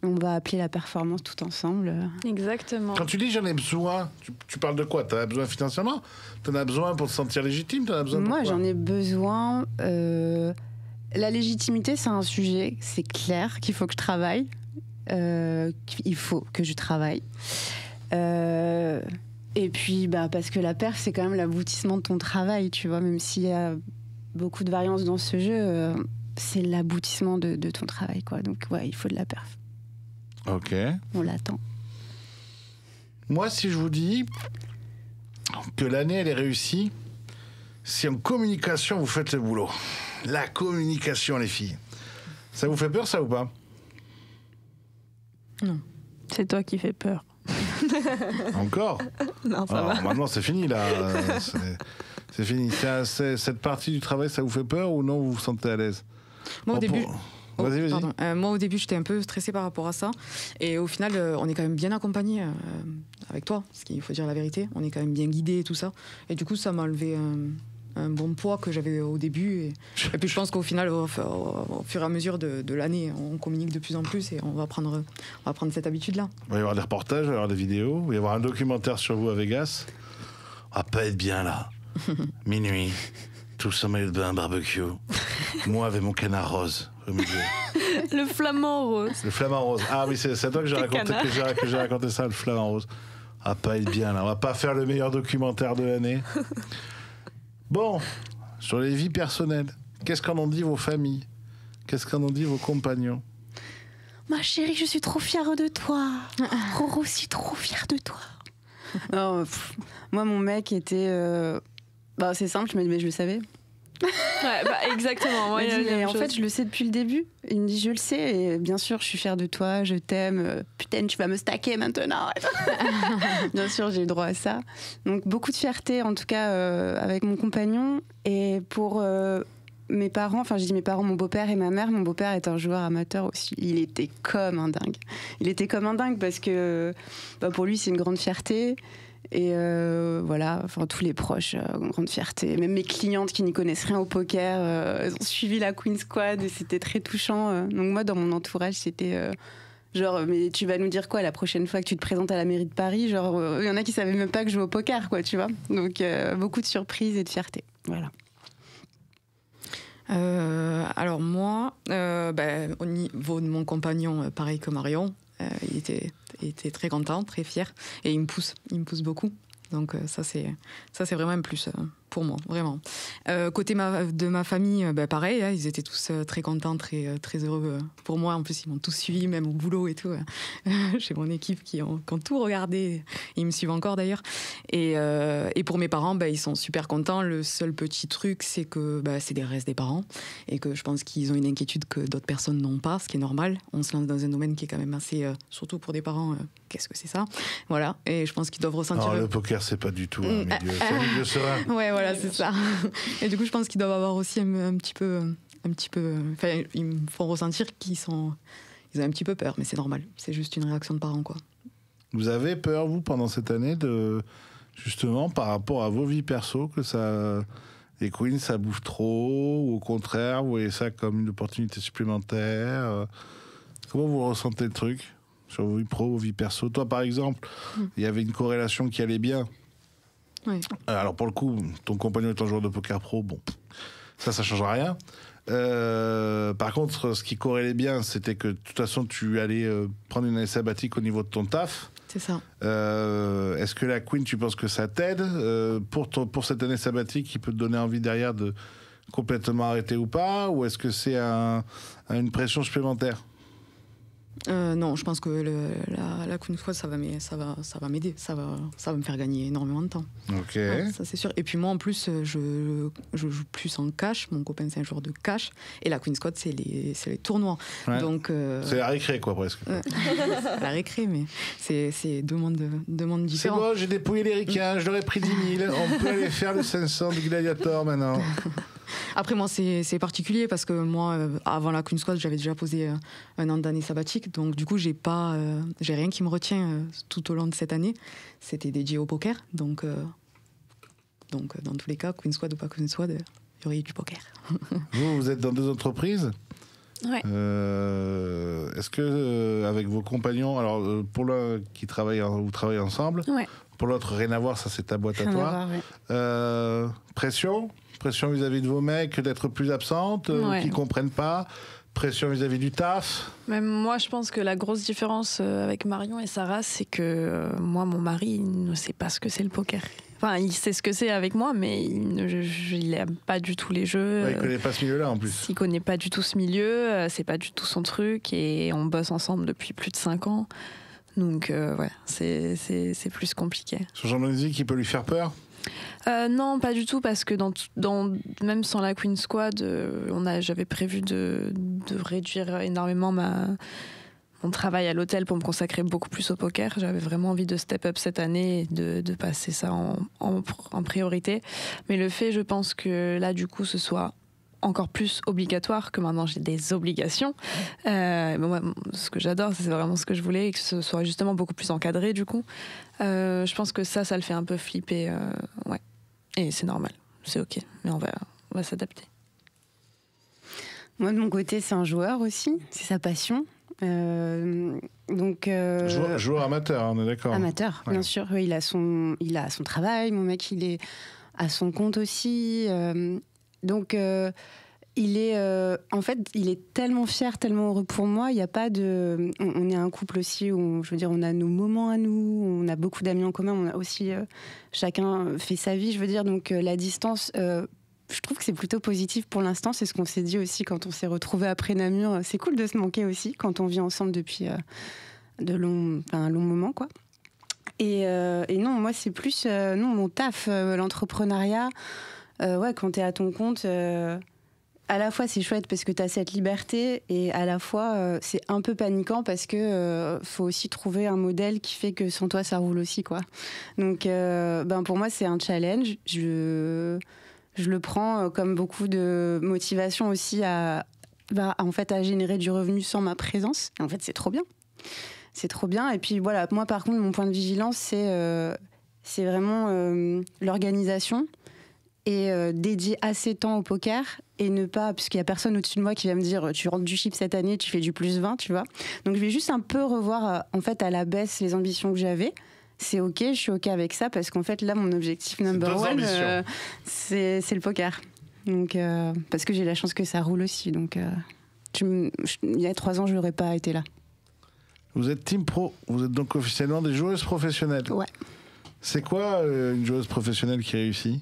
On va appeler la performance tout ensemble. Exactement. Quand tu dis j'en ai besoin, tu parles de quoi? T'en as besoin financièrement? T'en as besoin pour te sentir légitime? T'en as besoin Moi, pourquoi? j'en ai besoin. La légitimité, c'est un sujet, c'est clair qu'il faut que je travaille. Il faut que je travaille. Et puis, parce que la perf, c'est quand même l'aboutissement de ton travail, tu vois, même s'il y a beaucoup de variances dans ce jeu, c'est l'aboutissement de ton travail, quoi. Donc, ouais, il faut de la perf. Ok. On l'attend. Moi, si je vous dis que l'année, elle est réussie, si en communication, vous faites le boulot. La communication, les filles. Ça vous fait peur, ça, ou pas? Non. C'est toi qui fais peur. Encore? Non, ça va. Maintenant, c'est fini, là. C'est fini. Cette partie du travail, ça vous fait peur ou non, vous vous sentez à l'aise? Moi, au début... Vas-y. Moi, au début, j'étais un peu stressée par rapport à ça. Et au final, on est quand même bien accompagnés avec toi, parce qu'il faut dire la vérité. On est quand même bien guidés et tout ça. Et du coup, ça m'a enlevé un bon poids que j'avais au début. Et puis, je pense qu'au final, au fur et à mesure de l'année, on communique de plus en plus et on va prendre cette habitude-là. Il va y avoir des reportages, il va y avoir des vidéos, il va y avoir un documentaire sur vous à Vegas. On va pas être bien, là. Minuit, tous en maillot de bain, barbecue. Moi, avec mon canard rose au milieu. Le flamant rose. Le flamant rose. Ah oui, c'est à toi que j'ai raconté ça, le flamant rose. On va pas être bien, là. On va pas faire le meilleur documentaire de l'année. Bon, sur les vies personnelles, qu'est-ce qu'en ont dit vos familles? Qu'est-ce qu'en ont dit vos compagnons? Ma chérie, je suis trop fière de toi. Roro, je suis trop fière de toi. Non, moi, mon mec était... c'est simple, mais je le savais. Ouais, exactement. Moi, en fait, je le sais depuis le début. Il me dit, je le sais, et bien sûr, je suis fière de toi, je t'aime. Putain, tu vas me stacker maintenant. Bien sûr, j'ai eu droit à ça. Donc, beaucoup de fierté, en tout cas, avec mon compagnon. Et pour mes parents, enfin, je dis mes parents, mon beau-père et ma mère. Mon beau-père est un joueur amateur aussi. Il était comme un dingue. Il était comme un dingue parce que pour lui, c'est une grande fierté. Et voilà, enfin tous les proches, grande fierté. Même mes clientes qui n'y connaissent rien au poker, elles ont suivi la Queen Squad et c'était très touchant. Donc moi, dans mon entourage, c'était genre, mais tu vas nous dire quoi la prochaine fois que tu te présentes à la mairie de Paris? Genre, il y en a qui savaient même pas que je jouais au poker, quoi, tu vois. Donc beaucoup de surprises et de fierté. Voilà. Alors moi, au niveau de mon compagnon, pareil que Marion, il était très content, très fier, et il me pousse beaucoup. Donc ça c'est vraiment un plus pour moi, vraiment. Côté de ma famille, pareil, hein, ils étaient tous très contents, très heureux pour moi. En plus, ils m'ont tous suivi, même au boulot et tout. J'ai mon équipe qui ont tout regardé. Ils me suivent encore d'ailleurs. Et pour mes parents, ils sont super contents. Le seul petit truc, c'est que c'est des restes des parents et que je pense qu'ils ont une inquiétude que d'autres personnes n'ont pas, ce qui est normal. On se lance dans un domaine qui est quand même assez, surtout pour des parents, qu'est-ce que c'est ça ? Voilà. Et je pense qu'ils doivent ressentir... Alors, le poker, c'est pas du tout un milieu, c'est un milieu serein. Ouais, voilà, c'est ça. Et du coup, je pense qu'ils doivent avoir aussi un petit peu... Enfin, ils me font ressentir ils ont un petit peu peur, mais c'est normal. C'est juste une réaction de parents, quoi. Vous avez peur, vous, pendant cette année, justement, par rapport à vos vies perso, que les queens, ça bouge trop, ou au contraire, vous voyez ça comme une opportunité supplémentaire Comment vous ressentez le truc sur vos vies pro, vos vies perso? Toi, par exemple, il y avait une corrélation qui allait bien. Oui. Alors, pour le coup, ton compagnon étant joueur de poker pro, bon, ça change rien. Par contre, ce qui corrélait bien, c'était que de toute façon, tu allais prendre une année sabbatique au niveau de ton taf. C'est ça. Est-ce que la Queen, tu penses que ça t'aide pour cette année sabbatique qui peut te donner envie derrière de complètement arrêter ou pas? Ou est-ce que c'est une pression supplémentaire? Non, je pense que la Queen Squad, ça va m'aider, ça va me faire gagner énormément de temps. Ok. Ouais, ça c'est sûr. Et puis moi en plus, je joue plus en cash. Mon copain c'est un joueur de cash, et la Queen Squad c'est les tournois. Ouais. Donc c'est la récré quoi presque. La récré, mais c'est deux mondes différents. C'est bon, j'ai dépouillé les ricains, je leur ai pris 10 000. On peut aller faire le 500 du Gladiator maintenant. Après moi c'est particulier parce que moi avant la Queen Squad j'avais déjà posé un an d'année sabbatique, donc du coup j'ai rien qui me retient tout au long de cette année. C'était dédié au poker, donc dans tous les cas, Queen Squad ou pas Queen Squad, il y aurait eu du poker. Vous êtes dans 2 entreprises. Ouais. Est-ce que avec vos compagnons, alors pour l'un qui vous travaillez ensemble, Ouais. Pour l'autre rien à voir, ça c'est ta boîte à toi. Ouais. Pression vis-à-vis de vos mecs d'être plus absentes, Ouais. qui comprennent pas. Pression vis-à-vis du taf. Même moi, je pense que la grosse différence avec Marion et Sarah, c'est que moi, mon mari, il ne sait pas ce que c'est le poker. Enfin, il sait ce que c'est avec moi, mais il n'aime pas du tout les jeux. Ouais, il connaît pas ce milieu-là en plus. Il connaît pas du tout ce milieu, c'est pas du tout son truc, et on bosse ensemble depuis plus de 5 ans. Donc, ouais, c'est plus compliqué. Ce genre de musique qui peut lui faire peur? Non, pas du tout, parce que même sans la Queen Squad, j'avais prévu de réduire énormément mon travail à l'hôtel pour me consacrer beaucoup plus au poker. J'avais vraiment envie de step up cette année et de passer ça en priorité. Mais le fait, je pense que là, du coup, ce soit encore plus obligatoire, que maintenant j'ai des obligations. Moi, ce que j'adore, c'est vraiment ce que je voulais, et que ce soit justement beaucoup plus encadré, du coup. Je pense que ça le fait un peu flipper. Ouais. Et c'est normal, c'est ok, mais on va s'adapter. Moi, de mon côté, c'est un joueur aussi, c'est sa passion. Joueur amateur, on est d'accord. Amateur, Ouais. bien sûr. Oui, il a son travail. Mon mec, il est à son compte aussi. Il est tellement fier, tellement heureux pour moi. Il y a pas de. On est un couple aussi où, je veux dire, on a nos moments à nous. On a beaucoup d'amis en commun. On a aussi chacun fait sa vie. Je veux dire, donc la distance. Je trouve que c'est plutôt positif pour l'instant. C'est ce qu'on s'est dit aussi quand on s'est retrouvés après Namur. C'est cool de se manquer aussi quand on vit ensemble depuis un long moment, quoi. Et non, moi, c'est plus mon taf, l'entrepreneuriat. Ouais, quand t'es à ton compte, à la fois c'est chouette parce que t'as cette liberté, et à la fois c'est un peu paniquant parce que faut aussi trouver un modèle qui fait que sans toi ça roule aussi, quoi. Donc pour moi c'est un challenge. Je le prends comme beaucoup de motivation aussi à générer du revenu sans ma présence. Et en fait, c'est trop bien. C'est trop bien. Et puis voilà, moi par contre, mon point de vigilance, c'est vraiment l'organisation, et dédier assez de temps au poker, et ne pas, parce qu'il n'y a personne au-dessus de moi qui va me dire tu rentres du chip cette année, tu fais du plus 20, tu vois. Donc je vais juste un peu revoir en fait à la baisse les ambitions que j'avais. C'est ok, je suis ok avec ça, parce qu'en fait là mon objectif number one, c'est le poker. Donc, parce que j'ai la chance que ça roule aussi. Donc, il y a 3 ans, je n'aurais pas été là. Vous êtes team pro, vous êtes donc officiellement des joueuses professionnelles. Ouais. C'est quoi une joueuse professionnelle qui réussit?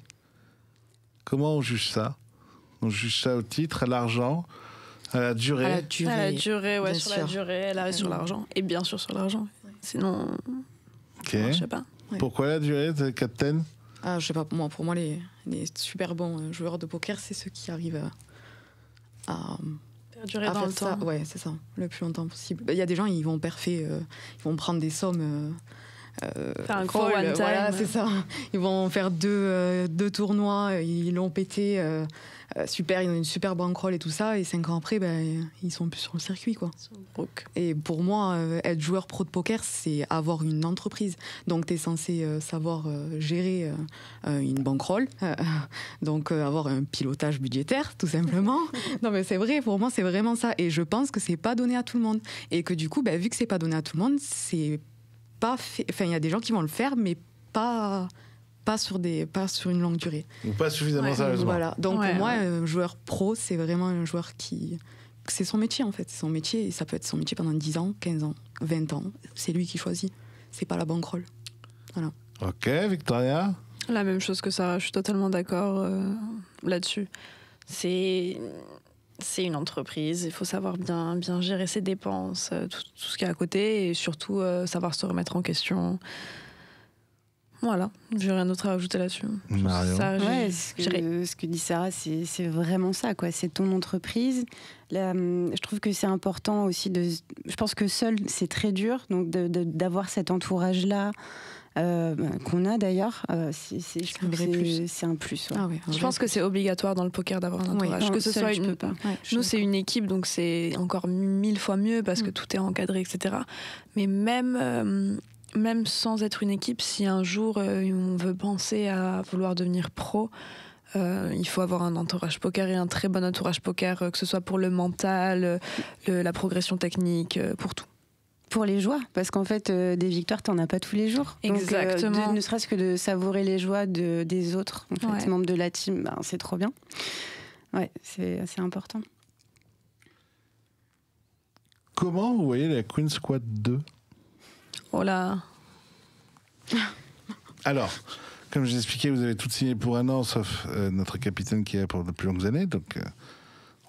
Comment on juge ça? On juge ça au titre, à l'argent, à la durée? À la durée, ouais, sur sûr. la durée, elle arrive sur l'argent. Et bien sûr sur l'argent. Sinon, Ok. je sais pas. Ouais. Pourquoi la durée, Captain? Je sais pas, pour moi, les super bons joueurs de poker, c'est ceux qui arrivent à Durer à dans faire le ça. temps. Ouais, c'est ça, le plus longtemps possible. Il y a des gens, ils vont ils vont prendre des sommes. Faire un gros folles, one time. voilà, c'est ça. Ils vont faire deux tournois, ils l'ont pété, super, ils ont une super bankroll et tout ça, et 5 ans après, ils sont plus sur le circuit, quoi. Et pour moi, être joueur pro de poker, c'est avoir une entreprise. Donc, tu es censé savoir gérer une bankroll, donc avoir un pilotage budgétaire, tout simplement. Non, mais c'est vrai, pour moi, c'est vraiment ça. Et je pense que c'est pas donné à tout le monde. Et que du coup, vu que c'est pas donné à tout le monde, c'est pas fait. Enfin, il y a des gens qui vont le faire, mais pas sur une longue durée. Ou pas suffisamment sérieusement. Voilà. Donc Ouais, pour moi, un joueur pro, c'est vraiment un joueur c'est son métier en fait. C'est son métier et ça peut être son métier pendant 10 ans, 15 ans, 20 ans. C'est lui qui choisit. C'est pas la bankroll. Voilà. Ok, Victoria? La même chose que Sarah, je suis totalement d'accord là-dessus. C'est une entreprise, il faut savoir bien gérer ses dépenses, tout ce qu'il y a à côté, et surtout savoir se remettre en question. Voilà, j'ai rien d'autre à ajouter là-dessus. Marion. Ça, Ouais, ce que dit Sarah, c'est vraiment ça, quoi. C'est ton entreprise. Je trouve que c'est important aussi je pense que seul, c'est très dur, donc d'avoir cet entourage-là. Qu'on a d'ailleurs, c'est un plus. Ouais. Ah ouais, je pense que c'est obligatoire dans le poker d'avoir un entourage. Oui, que ce seul, soit je peux pas. Ouais, Nous, c'est une équipe, donc c'est encore 1000 fois mieux parce que tout est encadré, etc. Mais même sans être une équipe, si un jour on veut penser à vouloir devenir pro, il faut avoir un entourage poker et un très bon entourage poker, que ce soit pour le mental, la progression technique, pour tout. Pour les joies, parce qu'en fait, des victoires, t'en as pas tous les jours. Exactement. Donc, ne serait-ce que de savourer les joies des autres, en fait, membres de la team, c'est trop bien. Ouais, c'est assez important. Comment vous voyez la Queen Squad 2? Oh là. Alors, comme je vous expliqué, vous avez toutes signé pour 1 an, sauf notre capitaine qui est là pour de plus longues années. Donc,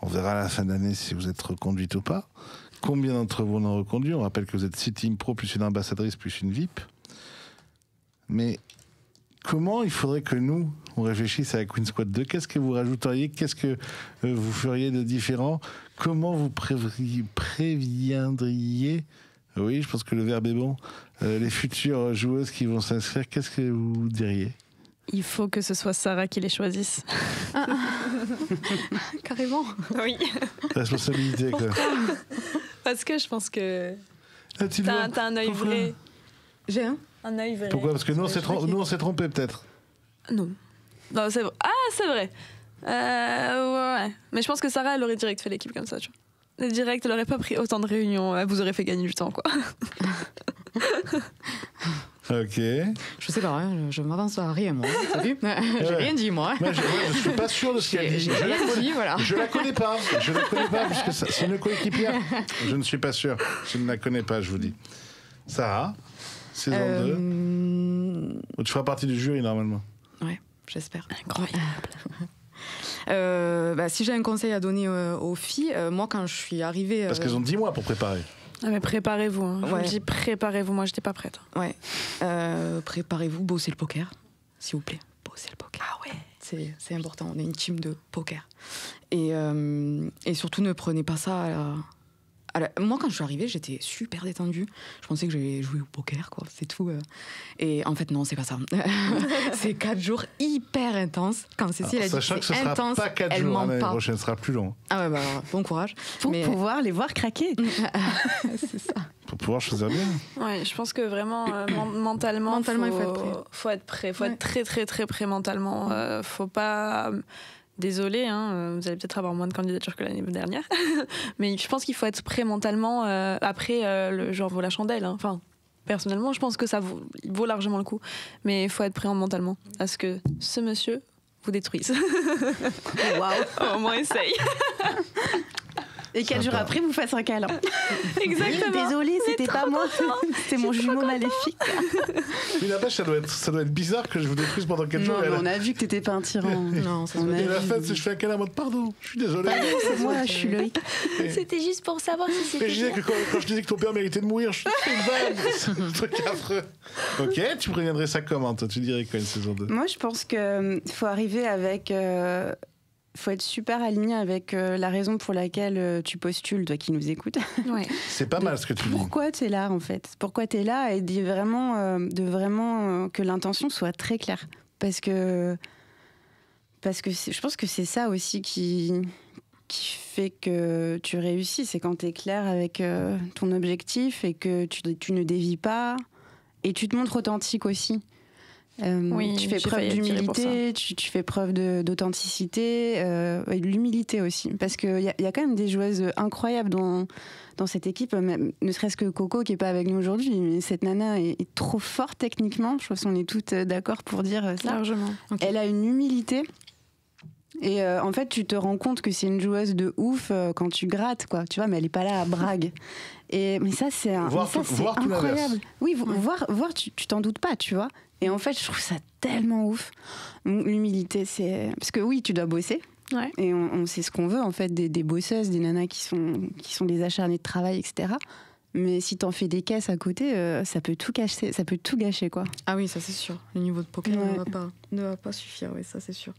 on verra à la fin de l'année si vous êtes reconduite ou pas. Combien d'entre vous en ont reconduit? On rappelle que vous êtes 6 team pro, plus une ambassadrice, plus une VIP. Mais comment il faudrait que nous, on réfléchisse à la Queen Squad 2? Qu'est-ce que vous rajouteriez? Qu'est-ce que vous feriez de différent? Comment vous préviendriez, oui, je pense que le verbe est bon, les futures joueuses qui vont s'inscrire? Qu'est-ce que vous diriez? Il faut que ce soit Sarah qui les choisisse. Carrément. Oui. Responsabilité, quoi. Parce que je pense que t'as un œil Pourquoi vrai. J'ai Un œil vrai. Pourquoi? Parce que nous, on s'est trompé, peut-être. Non, c'est vrai. Ah, c'est vrai. Ouais. Mais je pense que Sarah, elle aurait direct fait l'équipe comme ça, tu vois. Direct, elle aurait pas pris autant de réunions. Elle vous aurait fait gagner du temps, quoi. Ok. Je sais pas, je m'avance à rien, moi. T'as vu? J'ai rien dit, moi. Moi, je suis pas sûr de ce qu'elle dit. J'ai rien dit, voilà. Je la connais pas. Je la connais pas parce que c'est une coéquipière. Je ne suis pas sûr. Je ne la connais pas, je vous dis. Sarah, saison 2. Tu feras partie du jury normalement. Ouais, j'espère. Incroyable. Si j'ai un conseil à donner aux filles, moi quand je suis arrivée... Parce qu'elles ont 10 mois pour préparer. Ah, mais préparez-vous. Hein. Je Ouais. vous dis, préparez-vous. Moi, j'étais pas prête. Ouais. Préparez-vous, bossez le poker, s'il vous plaît. Bossez le poker. Ah ouais. C'est important, on est une team de poker. Et surtout, ne prenez pas ça Moi, quand je suis arrivée, j'étais super détendue. Je pensais que j'allais jouer au poker, quoi. C'est tout. Et en fait, non, c'est pas ça. C'est 4 jours hyper intenses. Quand Cécile a dit Sachant que ce c'est sera intense, pas 4 elle jours, ment l'année pas. prochaine sera plus long. Ah ouais, bon courage. Pour pouvoir les voir craquer. C'est ça. Pour pouvoir choisir bien. Ouais, je pense que vraiment, mentalement, Mentalement, il faut être prêt. Faut être prêt. Faut Ouais. être très, très, très prêt mentalement. Faut pas... Désolée, hein, vous allez peut-être avoir moins de candidatures que l'année dernière. Mais je pense qu'il faut être prêt mentalement. Après, le genre vaut la chandelle. Hein. Enfin, personnellement, je pense que il vaut largement le coup. Mais il faut être prêt mentalement. Parce que ce monsieur vous détruisent. Waouh. Au moins, essaye. Et 4 jours après, vous faites un câlin. Exactement. Désolée, c'était pas moi. C'était mon jumeau maléfique. Mais n'empêche, ça doit être bizarre que je vous détruise pendant 4 jours. Non, mais on a vu que t'étais pas un tyran. Non, ça se Et la fête, je fais un câlin en mode pardon, je suis désolé. C'est moi, je suis Loïc. C'était juste pour savoir si c'était. Mais je disais que quand je disais que ton père méritait de mourir, je suis une vanne. C'est un truc affreux. Ok, tu préviendrais ça comment, toi? Tu dirais quoi, une saison 2? Moi, je pense qu'il faut arriver avec. Faut être super aligné avec la raison pour laquelle tu postules, toi qui nous écoutes. Ouais. C'est pas mal ce que tu dis. Pourquoi tu es là, en fait? Pourquoi tu es là? Et de vraiment que l'intention soit très claire. Parce que je pense que c'est ça aussi qui fait que tu réussis. C'est quand tu es clair avec ton objectif et que tu ne dévies pas. Et tu te montres authentique aussi. Oui, tu fais preuve d'humilité, tu fais preuve d'authenticité et de l'humilité aussi. Parce qu'il y a quand même des joueuses incroyables dans cette équipe, même, ne serait-ce que Coco qui n'est pas avec nous aujourd'hui. Mais cette nana est trop forte techniquement. Je pense qu'on est toutes d'accord pour dire ça. Largement. Okay. Elle a une humilité. Et en fait, tu te rends compte que c'est une joueuse de ouf quand tu grattes, quoi. Tu vois, mais elle n'est pas là à brague. Mais ça, c'est incroyable. Oui, voir tu t'en doutes pas, tu vois. Et en fait, je trouve ça tellement ouf. L'humilité, c'est... Parce que oui, tu dois bosser. Ouais. Et on sait ce qu'on veut, en fait, des bosseuses, des nanas qui sont des acharnées de travail, etc. Mais si t'en fais des caisses à côté, ça peut tout gâcher, quoi. Ah oui, ça c'est sûr. Le niveau de poker ne va pas suffire, oui, ça c'est sûr.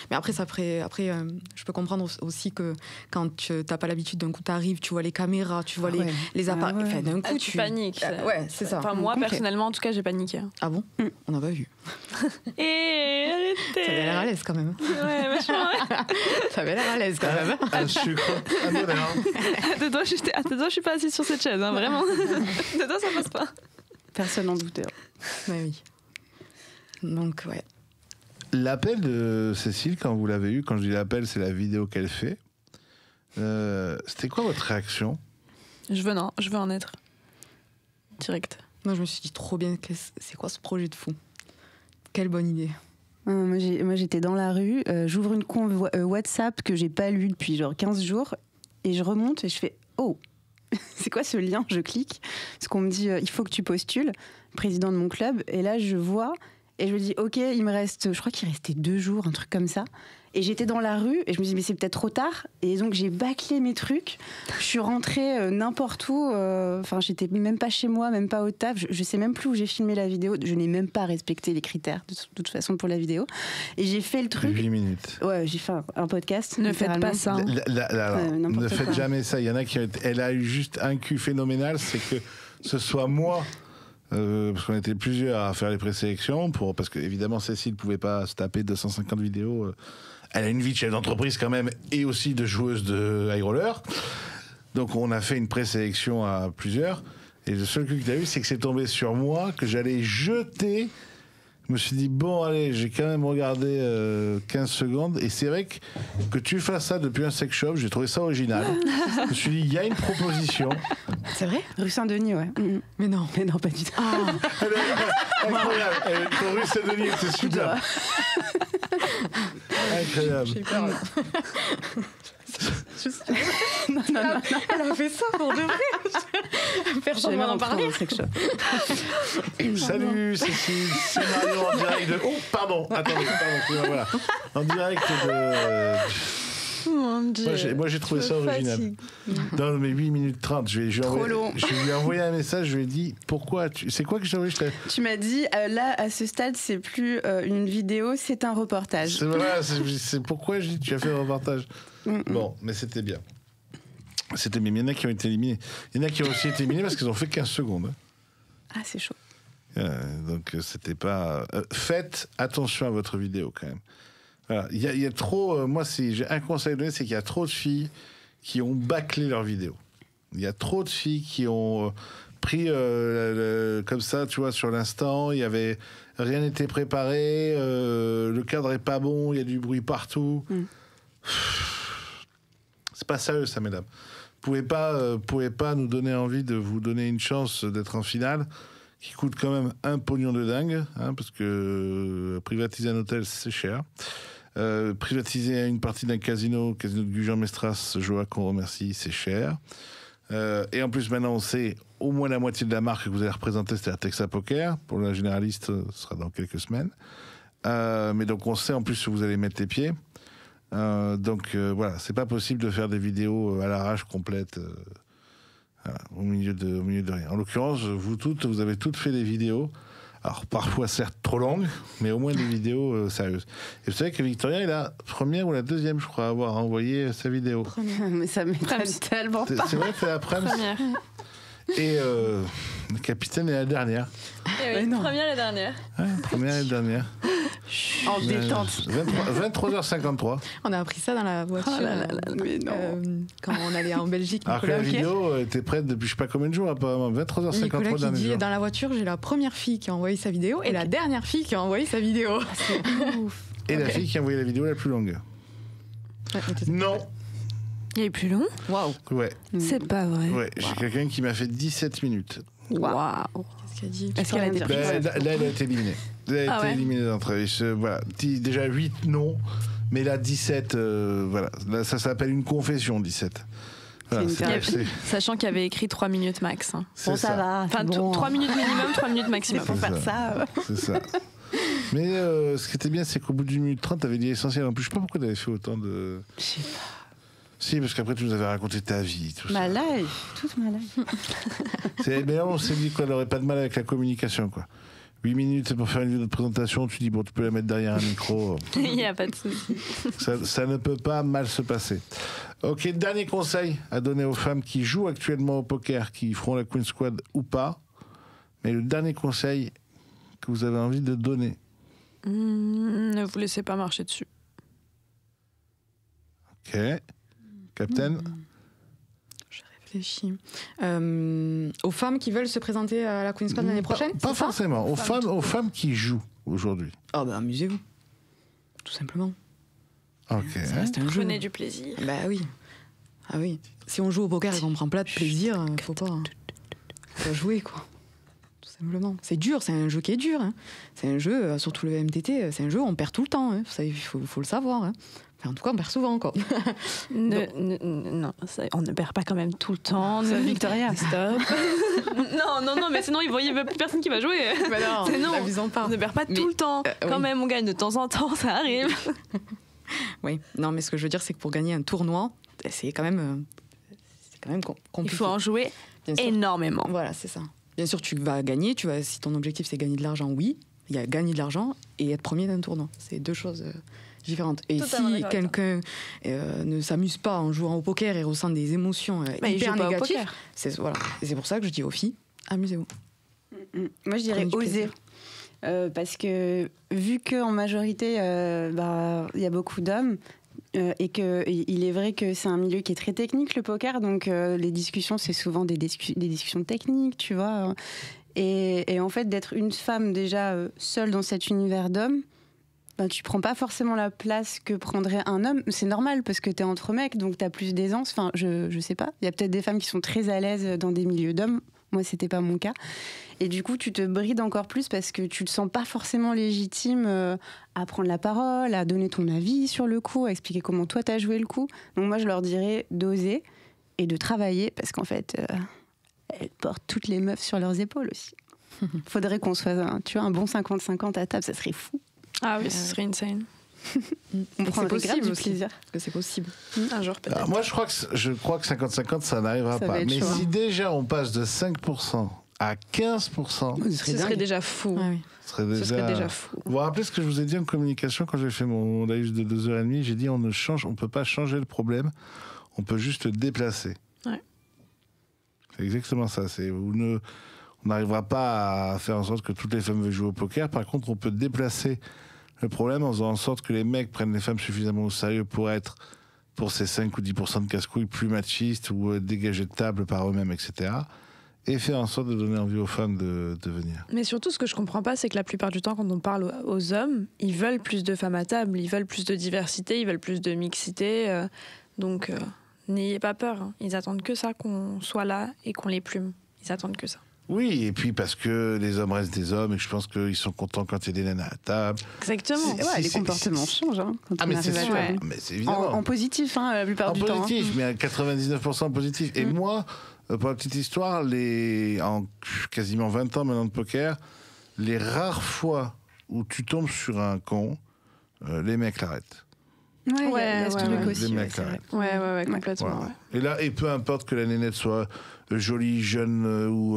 Mais après, je peux comprendre aussi que quand tu n'as pas l'habitude, d'un coup tu arrives, tu vois les caméras, tu vois les appareils. Enfin, d'un coup, tu paniques. Ouais, c'est ça. Enfin, moi, personnellement, en tout cas, j'ai paniqué. Ah bon? On n'a pas vu. Et arrêtez. Ça avait l'air à l'aise quand même. Ouais, vachement. Ça avait l'air à l'aise quand même. Un sucre, un bonheur. De toi, je suis pas assise sur cette chaise, hein, vraiment. De toi, ça passe pas. Personne n'en doutait. Ouais, oui. Donc, ouais. L'appel de Cécile, quand vous l'avez eu, quand je dis l'appel, c'est la vidéo qu'elle fait. C'était quoi votre réaction? Je veux en être. Direct. Moi, je me suis dit trop bien, c'est quoi ce projet de fou? Quelle bonne idée. Moi, j'étais dans la rue, j'ouvre une conve WhatsApp que j'ai pas lue depuis genre 15 jours, et je remonte et je fais « Oh, c'est quoi ce lien ?» Je clique, parce qu'on me dit « Il faut que tu postules, président de mon club », et là, je vois... Et je me dis, ok, il me reste, je crois qu'il restait 2 jours, un truc comme ça. Et j'étais dans la rue et je me dis, mais c'est peut-être trop tard. Et donc j'ai bâclé mes trucs. Je suis rentrée n'importe où. Enfin, j'étais même pas chez moi, même pas au taf. Je sais même plus où j'ai filmé la vidéo. Je n'ai même pas respecté les critères de toute façon pour la vidéo. Et j'ai fait le truc. 8 minutes. Ouais, j'ai fait un podcast. Ne faites pas ça. Hein. Ne faites jamais ça. Il y en a qui elle a eu juste un cul phénoménal, c'est que ce soit moi. Parce qu'on était plusieurs à faire les présélections, parce que évidemment Cécile ne pouvait pas se taper 250 vidéos. Elle a une vie de chef d'entreprise quand même, et aussi de joueuse de high roller. Donc on a fait une présélection à plusieurs. Et le seul truc qu'il a eu, c'est que c'est tombé sur moi, que j'allais jeter. Je me suis dit, bon, allez, j'ai quand même regardé 15 secondes. Et c'est vrai que tu fasses ça depuis un sex shop, j'ai trouvé ça original. Je me suis dit, il y a une proposition. C'est vrai? Rue Saint-Denis, ouais. Mais non, pas du tout. Incroyable. Pour Rue Saint-Denis, c'est super. Incroyable. J'ai peur. Non. Elle a fait ça pour de vrai. Personne ne m'en parlait. Salut Cécile, c'est Marion en direct de... Oh, pardon, attendez, voilà. En direct de... Mon Dieu. Moi, j'ai trouvé ça original. Dans mes 8 minutes 30, je lui ai envoyé un message, je lui ai dit, pourquoi c'est quoi que je t'ai envoyé? Tu m'as dit, là, à ce stade, c'est plus une vidéo, c'est un reportage. C'est pourquoi je dis, tu as fait un reportage. Bon, mais c'était bien. C'était bien. Il y en a qui ont été éliminés. Il y en a qui ont aussi été éliminés parce qu'ils ont fait 15 secondes. Ah, c'est chaud. Donc, c'était pas... faites attention à votre vidéo, quand même. Voilà. Il y a trop... moi, si j'ai un conseil à donner, c'est qu'il y a trop de filles qui ont bâclé leur vidéo. Il y a trop de filles qui ont pris comme ça, tu vois, sur l'instant. Rien n'était préparé. Le cadre est pas bon. Il y a du bruit partout. C'est pas sérieux, ça, mesdames. Vous pouvez pas nous donner envie de vous donner une chance d'être en finale, qui coûte quand même un pognon de dingue, hein, parce que privatiser un hôtel, c'est cher. Privatiser une partie d'un casino de Gujan-Mestras, Joa qu'on remercie, c'est cher. Et en plus, maintenant, on sait au moins la moitié de la marque que vous allez représenter, c'est-à-dire Texas Poker. Pour la généraliste, ce sera dans quelques semaines. Mais donc, on sait en plus où vous allez mettre les pieds. Donc, voilà, c'est pas possible de faire des vidéos à l'arrache complète voilà, au milieu de rien. En l'occurrence, vous avez toutes fait des vidéos. Alors, parfois, certes, trop longues, mais au moins des vidéos sérieuses. Et vous savez que Victoria est la première ou la deuxième, je crois, à avoir envoyé sa vidéo. Mais ça m'étonne tellement pas. C'est vrai que c'est la première. Et le capitaine est la dernière. Et oui, première et dernière. Ouais, première et dernière. En détente. 23h53. On a appris ça dans la voiture. Mais non. Quand on allait en Belgique. Alors que la vidéo était prête depuis je sais pas combien de jours, apparemment. 23h53 Nicolas qui dit, jour. dans la voiture, j'ai la première fille qui a envoyé sa vidéo et la dernière fille qui a envoyé sa vidéo. C'est ouf. Et la fille qui a envoyé la vidéo la plus longue. Non. Il est plus long. Waouh. Ouais. C'est pas vrai. Ouais, j'ai quelqu'un qui m'a fait 17 minutes. Waouh. Qu'est-ce qu'elle a dit? Est-ce qu'elle a été prise? Là, elle a été éliminée. Elle a été éliminée d'entrée. Voilà. Déjà 8, non. Mais là, 17, voilà. Là, ça s'appelle une confession, 17. Voilà, Sachant qu'il y avait écrit 3 minutes max. Hein. Bon, ça va. Enfin, bon. 3 minutes minimum, 3 minutes maximum. Pour faire ça. C'est ça. Mais ce qui était bien, c'est qu'au bout d'une minute 30, t'avais dit l'essentiel. En plus, je sais pas pourquoi t'avais fait autant de... Je sais pas. Si, parce qu'après, tu nous avais raconté ta vie. Tout Ma ça. life, toute ma life. Mais là, on s'est dit qu'on n'aurait pas de mal avec la communication, quoi. 8 minutes pour faire une vidéo de présentation, tu dis, bon, tu peux la mettre derrière un micro. Il n'y a pas de souci. Ça ne peut pas mal se passer. Ok, dernier conseil à donner aux femmes qui jouent actuellement au poker, qui feront la Queen Squad ou pas. Mais le dernier conseil que vous avez envie de donner. Ne vous laissez pas marcher dessus. Ok. Captain Je réfléchis. Aux femmes qui veulent se présenter à la Queen's Squad l'année prochaine? Pas forcément. Aux femmes qui jouent aujourd'hui. Ah bah amusez-vous. Tout simplement. Ok. Ça reste un jeu. Prenez du plaisir. Bah oui. Ah oui. Si on joue au poker et qu'on prend pas de plaisir, faut pas jouer, quoi. Tout simplement. C'est dur, c'est un jeu qui est dur. Hein. C'est un jeu, surtout le MTT, c'est un jeu où on perd tout le temps. Hein. Il faut le savoir. Hein. Enfin, en tout cas, on perd souvent, quoi. Non, on ne perd pas quand même tout le temps. Victoria. Stop. non, mais sinon, il n'y a plus personne qui va jouer. Bah non, n'abusons pas. On ne perd pas tout le temps. Quand même, on gagne de temps en temps, ça arrive. Oui, non, mais ce que je veux dire, c'est que pour gagner un tournoi, c'est quand même compliqué. Il faut en jouer énormément. Voilà, c'est ça. Bien sûr, tu vas gagner. Si ton objectif, c'est gagner de l'argent, oui. Il y a gagner de l'argent et être premier d'un tournoi. C'est deux choses différentes. Et si quelqu'un ne s'amuse pas en jouant au poker et ressent des émotions hyper négatives, c'est pour ça que je dis aux filles, amusez-vous. Moi, je dirais oser. Parce que vu qu'en majorité, il y a beaucoup d'hommes, et qu'il est vrai que c'est un milieu qui est très technique, le poker, donc les discussions, c'est souvent des discussions techniques, tu vois. Et en fait, d'être une femme déjà seule dans cet univers d'hommes, tu prends pas forcément la place que prendrait un homme. C'est normal parce que t'es entre mecs, donc t'as plus d'aisance. Enfin, je sais pas. Il y a peut-être des femmes qui sont très à l'aise dans des milieux d'hommes. Moi, c'était pas mon cas. Et du coup, tu te brides encore plus parce que tu te sens pas forcément légitime à prendre la parole, à donner ton avis sur le coup, à expliquer comment toi t'as joué le coup. Donc moi, je leur dirais d'oser et de travailler parce qu'en fait, elles portent toutes les meufs sur leurs épaules aussi. Faudrait qu'on soit un bon 50-50 à table, ça serait fou. Ah oui, ce serait insane. On prendrait grave du plaisir. Parce que c'est possible. Un jour peut-être. Alors moi, je crois que 50-50, ça n'arrivera pas. Mais si déjà on passe de 5% à 15%, ce serait déjà fou. Ah oui. Ce serait déjà fou. Vous vous rappelez ce que je vous ai dit en communication quand j'ai fait mon live de 2h30? J'ai dit on ne peut pas changer le problème, on peut juste le déplacer. Ouais. C'est exactement ça. On n'arrivera pas à faire en sorte que toutes les femmes veuillent jouer au poker. Par contre, on peut déplacer le problème en faisant en sorte que les mecs prennent les femmes suffisamment au sérieux pour ces 5 ou 10% de casse-couilles plus machistes ou dégagés de table par eux-mêmes, etc. Et faire en sorte de donner envie aux femmes de venir. Mais surtout, ce que je comprends pas, c'est que la plupart du temps, quand on parle aux hommes, ils veulent plus de femmes à table, ils veulent plus de diversité, ils veulent plus de mixité. N'ayez pas peur. Hein. Ils attendent que ça, qu'on soit là et qu'on les plume. Ils attendent que ça. Oui, et puis parce que les hommes restent des hommes et que je pense qu'ils sont contents quand il y a des nanas à table. Exactement. Les comportements changent. Quand Ah, on mais arrive c'est à sûr. table. Mais c'est évidemment. En positif, la plupart En du temps. positif, mais à 99% en positif. Et moi, pour la petite histoire, en quasiment 20 ans maintenant de poker, les rares fois où tu tombes sur un con, les mecs l'arrêtent. Il y a ce truc aussi. Les mecs c'est vrai. l'arrêtent. Ouais, complètement. Voilà. Ouais. Et là, et peu importe que la nénette soit jolie, jeune ou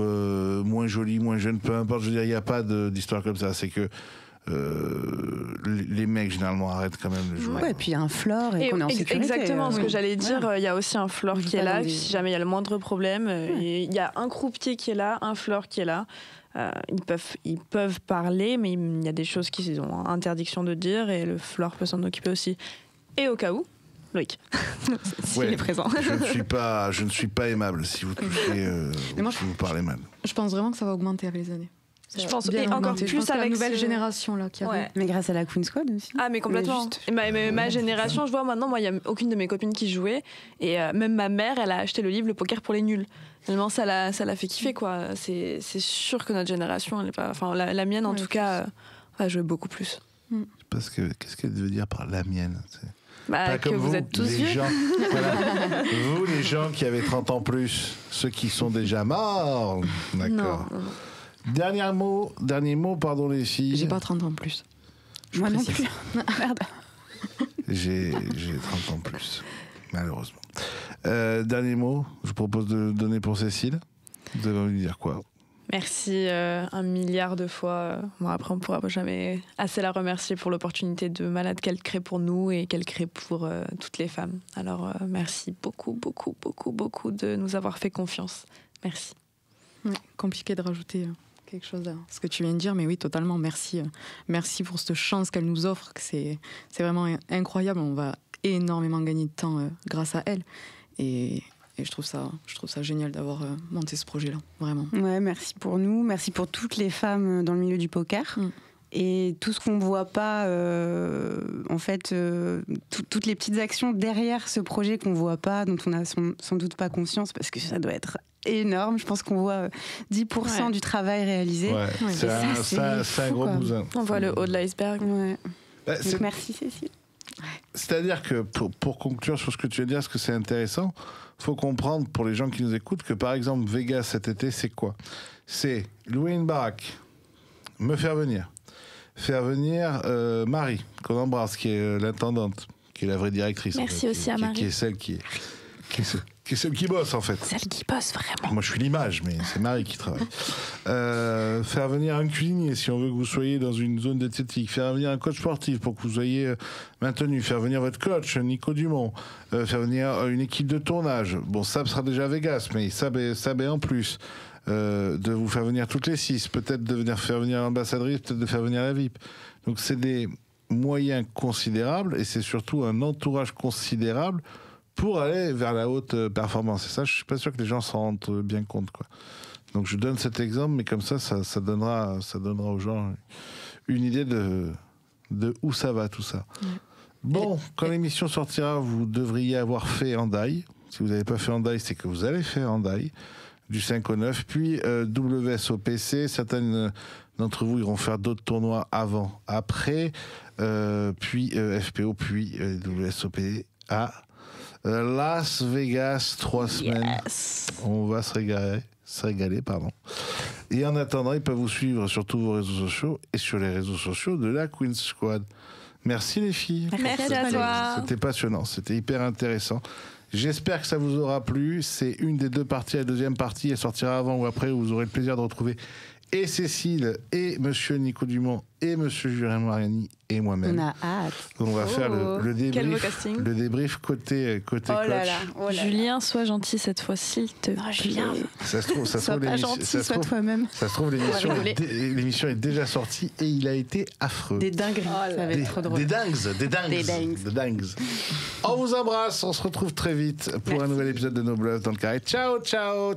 moins jolie, moins jeune, peu importe, je veux dire, il n'y a pas d'histoire comme ça. C'est que les mecs, généralement, arrêtent quand même le jouer. Ouais, et puis il y a un floor et qu'on est en sécurité. Exactement ce que j'allais dire. Il y a aussi un floor qui est là. dans des- Si jamais il y a le moindre problème, il y a un croupier qui est là, un floor qui est là. Ils peuvent parler, mais il y a des choses qu'ils ont interdiction de dire et le floor peut s'en occuper aussi. Et au cas où, Loïc, s'il est présent. Je ne suis pas aimable si vous touchez, moi, si vous parlez mal. Je pense vraiment que ça va augmenter avec les années. Je pense, Bien et encore augmenter. Je plus pense que avec la nouvelle ce- génération là qui arrive. Ouais. Mais grâce à la Queen Squad aussi. Ah mais complètement. Juste- Et ma génération, je vois maintenant, moi il y a aucune de mes copines qui jouait et même ma mère, elle a acheté le livre Le poker pour les nuls. Tellement ça l'a fait kiffer quoi. C'est sûr que notre génération, elle est pas, enfin la mienne en tout cas, va jouer beaucoup plus. Parce que qu'est-ce qu'elle veut dire par la mienne? Bah, Pas que comme vous êtes tous les vieux. gens, voilà. Vous, les gens qui avez 30 ans plus, ceux qui sont déjà morts. D'accord. Non. Dernier mot, pardon les filles. J'ai pas 30 ans de plus. Moi non précise. plus. Merde. J'ai 30 ans de plus, malheureusement. Dernier mot, je vous propose de donner pour Cécile. Vous avez envie de dire quoi? Merci 1 milliard de fois. Bon, après, on ne pourra jamais assez la remercier pour l'opportunité de malade qu'elle crée pour nous et qu'elle crée pour toutes les femmes. Alors, merci beaucoup, beaucoup, beaucoup, beaucoup de nous avoir fait confiance. Merci. Ouais, compliqué de rajouter quelque chose à ce que tu viens de dire, mais oui, totalement. Merci, merci pour cette chance qu'elle nous offre. Que c'est vraiment incroyable. On va énormément gagner de temps grâce à elle. Et je trouve ça génial d'avoir monté ce projet-là, vraiment. Ouais, merci pour nous, merci pour toutes les femmes dans le milieu du poker. Et tout ce qu'on ne voit pas, en fait, toutes les petites actions derrière ce projet qu'on ne voit pas, dont on n'a sans doute pas conscience, parce que ça doit être énorme. Je pense qu'on voit 10% du travail réalisé. Ouais, Ouais. c'est un gros quoi. bousin. On voit le haut de l'iceberg. Ouais. Bah, Donc merci Cécile. C'est-à-dire que pour conclure sur ce que tu veux dire, parce que c'est intéressant, faut comprendre pour les gens qui nous écoutent que par exemple Vegas cet été, c'est quoi? C'est louer une baraque, me faire venir Marie, qu'on embrasse, qui est l'intendante, qui est la vraie directrice. Merci aussi à Marie. Qui est celle qui est celle qui bosse en fait. Celle qui bosse vraiment. Moi je suis l'image, mais c'est Marie qui travaille. Faire venir un cuisinier si on veut que vous soyez dans une zone d'esthétique. Faire venir un coach sportif pour que vous soyez maintenu. Faire venir votre coach, Nico Dumont. Faire venir une équipe de tournage. Bon, Sab sera déjà à Vegas, mais Sab est en plus. De vous faire venir toutes les 6. Peut-être de faire venir l'ambassadrice, peut-être de faire venir la VIP. Donc c'est des moyens considérables et c'est surtout un entourage considérable pour aller vers la haute performance. Et ça, je suis pas sûr que les gens s'en rendent bien compte, quoi. Donc je donne cet exemple, mais comme ça donnera aux gens une idée de où ça va tout ça. Ouais. Bon, quand l'émission sortira, vous devriez avoir fait Hendaye. Si vous n'avez pas fait Hendaye, c'est que vous allez faire Hendaye du 5 au 9, puis WSOPC. Certaines d'entre vous iront faire d'autres tournois avant, après, puis FPO, puis WSOP à Las Vegas, 3 semaines. On va se régaler, pardon. Et en attendant, ils peuvent vous suivre sur tous vos réseaux sociaux et sur les réseaux sociaux de la Queen Squad. Merci les filles. Merci à toi. C'était passionnant, c'était hyper intéressant. J'espère que ça vous aura plu. C'est une des deux parties. La deuxième partie, elle sortira avant ou après, où vous aurez le plaisir de retrouver et Cécile, et Monsieur Nico Dumont, et Monsieur Julien Mariani, et moi-même. On a hâte. Donc on va faire le débrief côté oh coach. Là là. Julien, sois gentil cette fois, s'il te plaît. Julien. Ça se trouve, sois toi-même. Ça se trouve, l'émission est déjà sortie et il a été affreux. Des dingueries. Ça va être trop drôle. Des dingues. On vous embrasse. On se retrouve très vite pour un nouvel épisode de No Bluff dans le carré. Ciao. Ciao.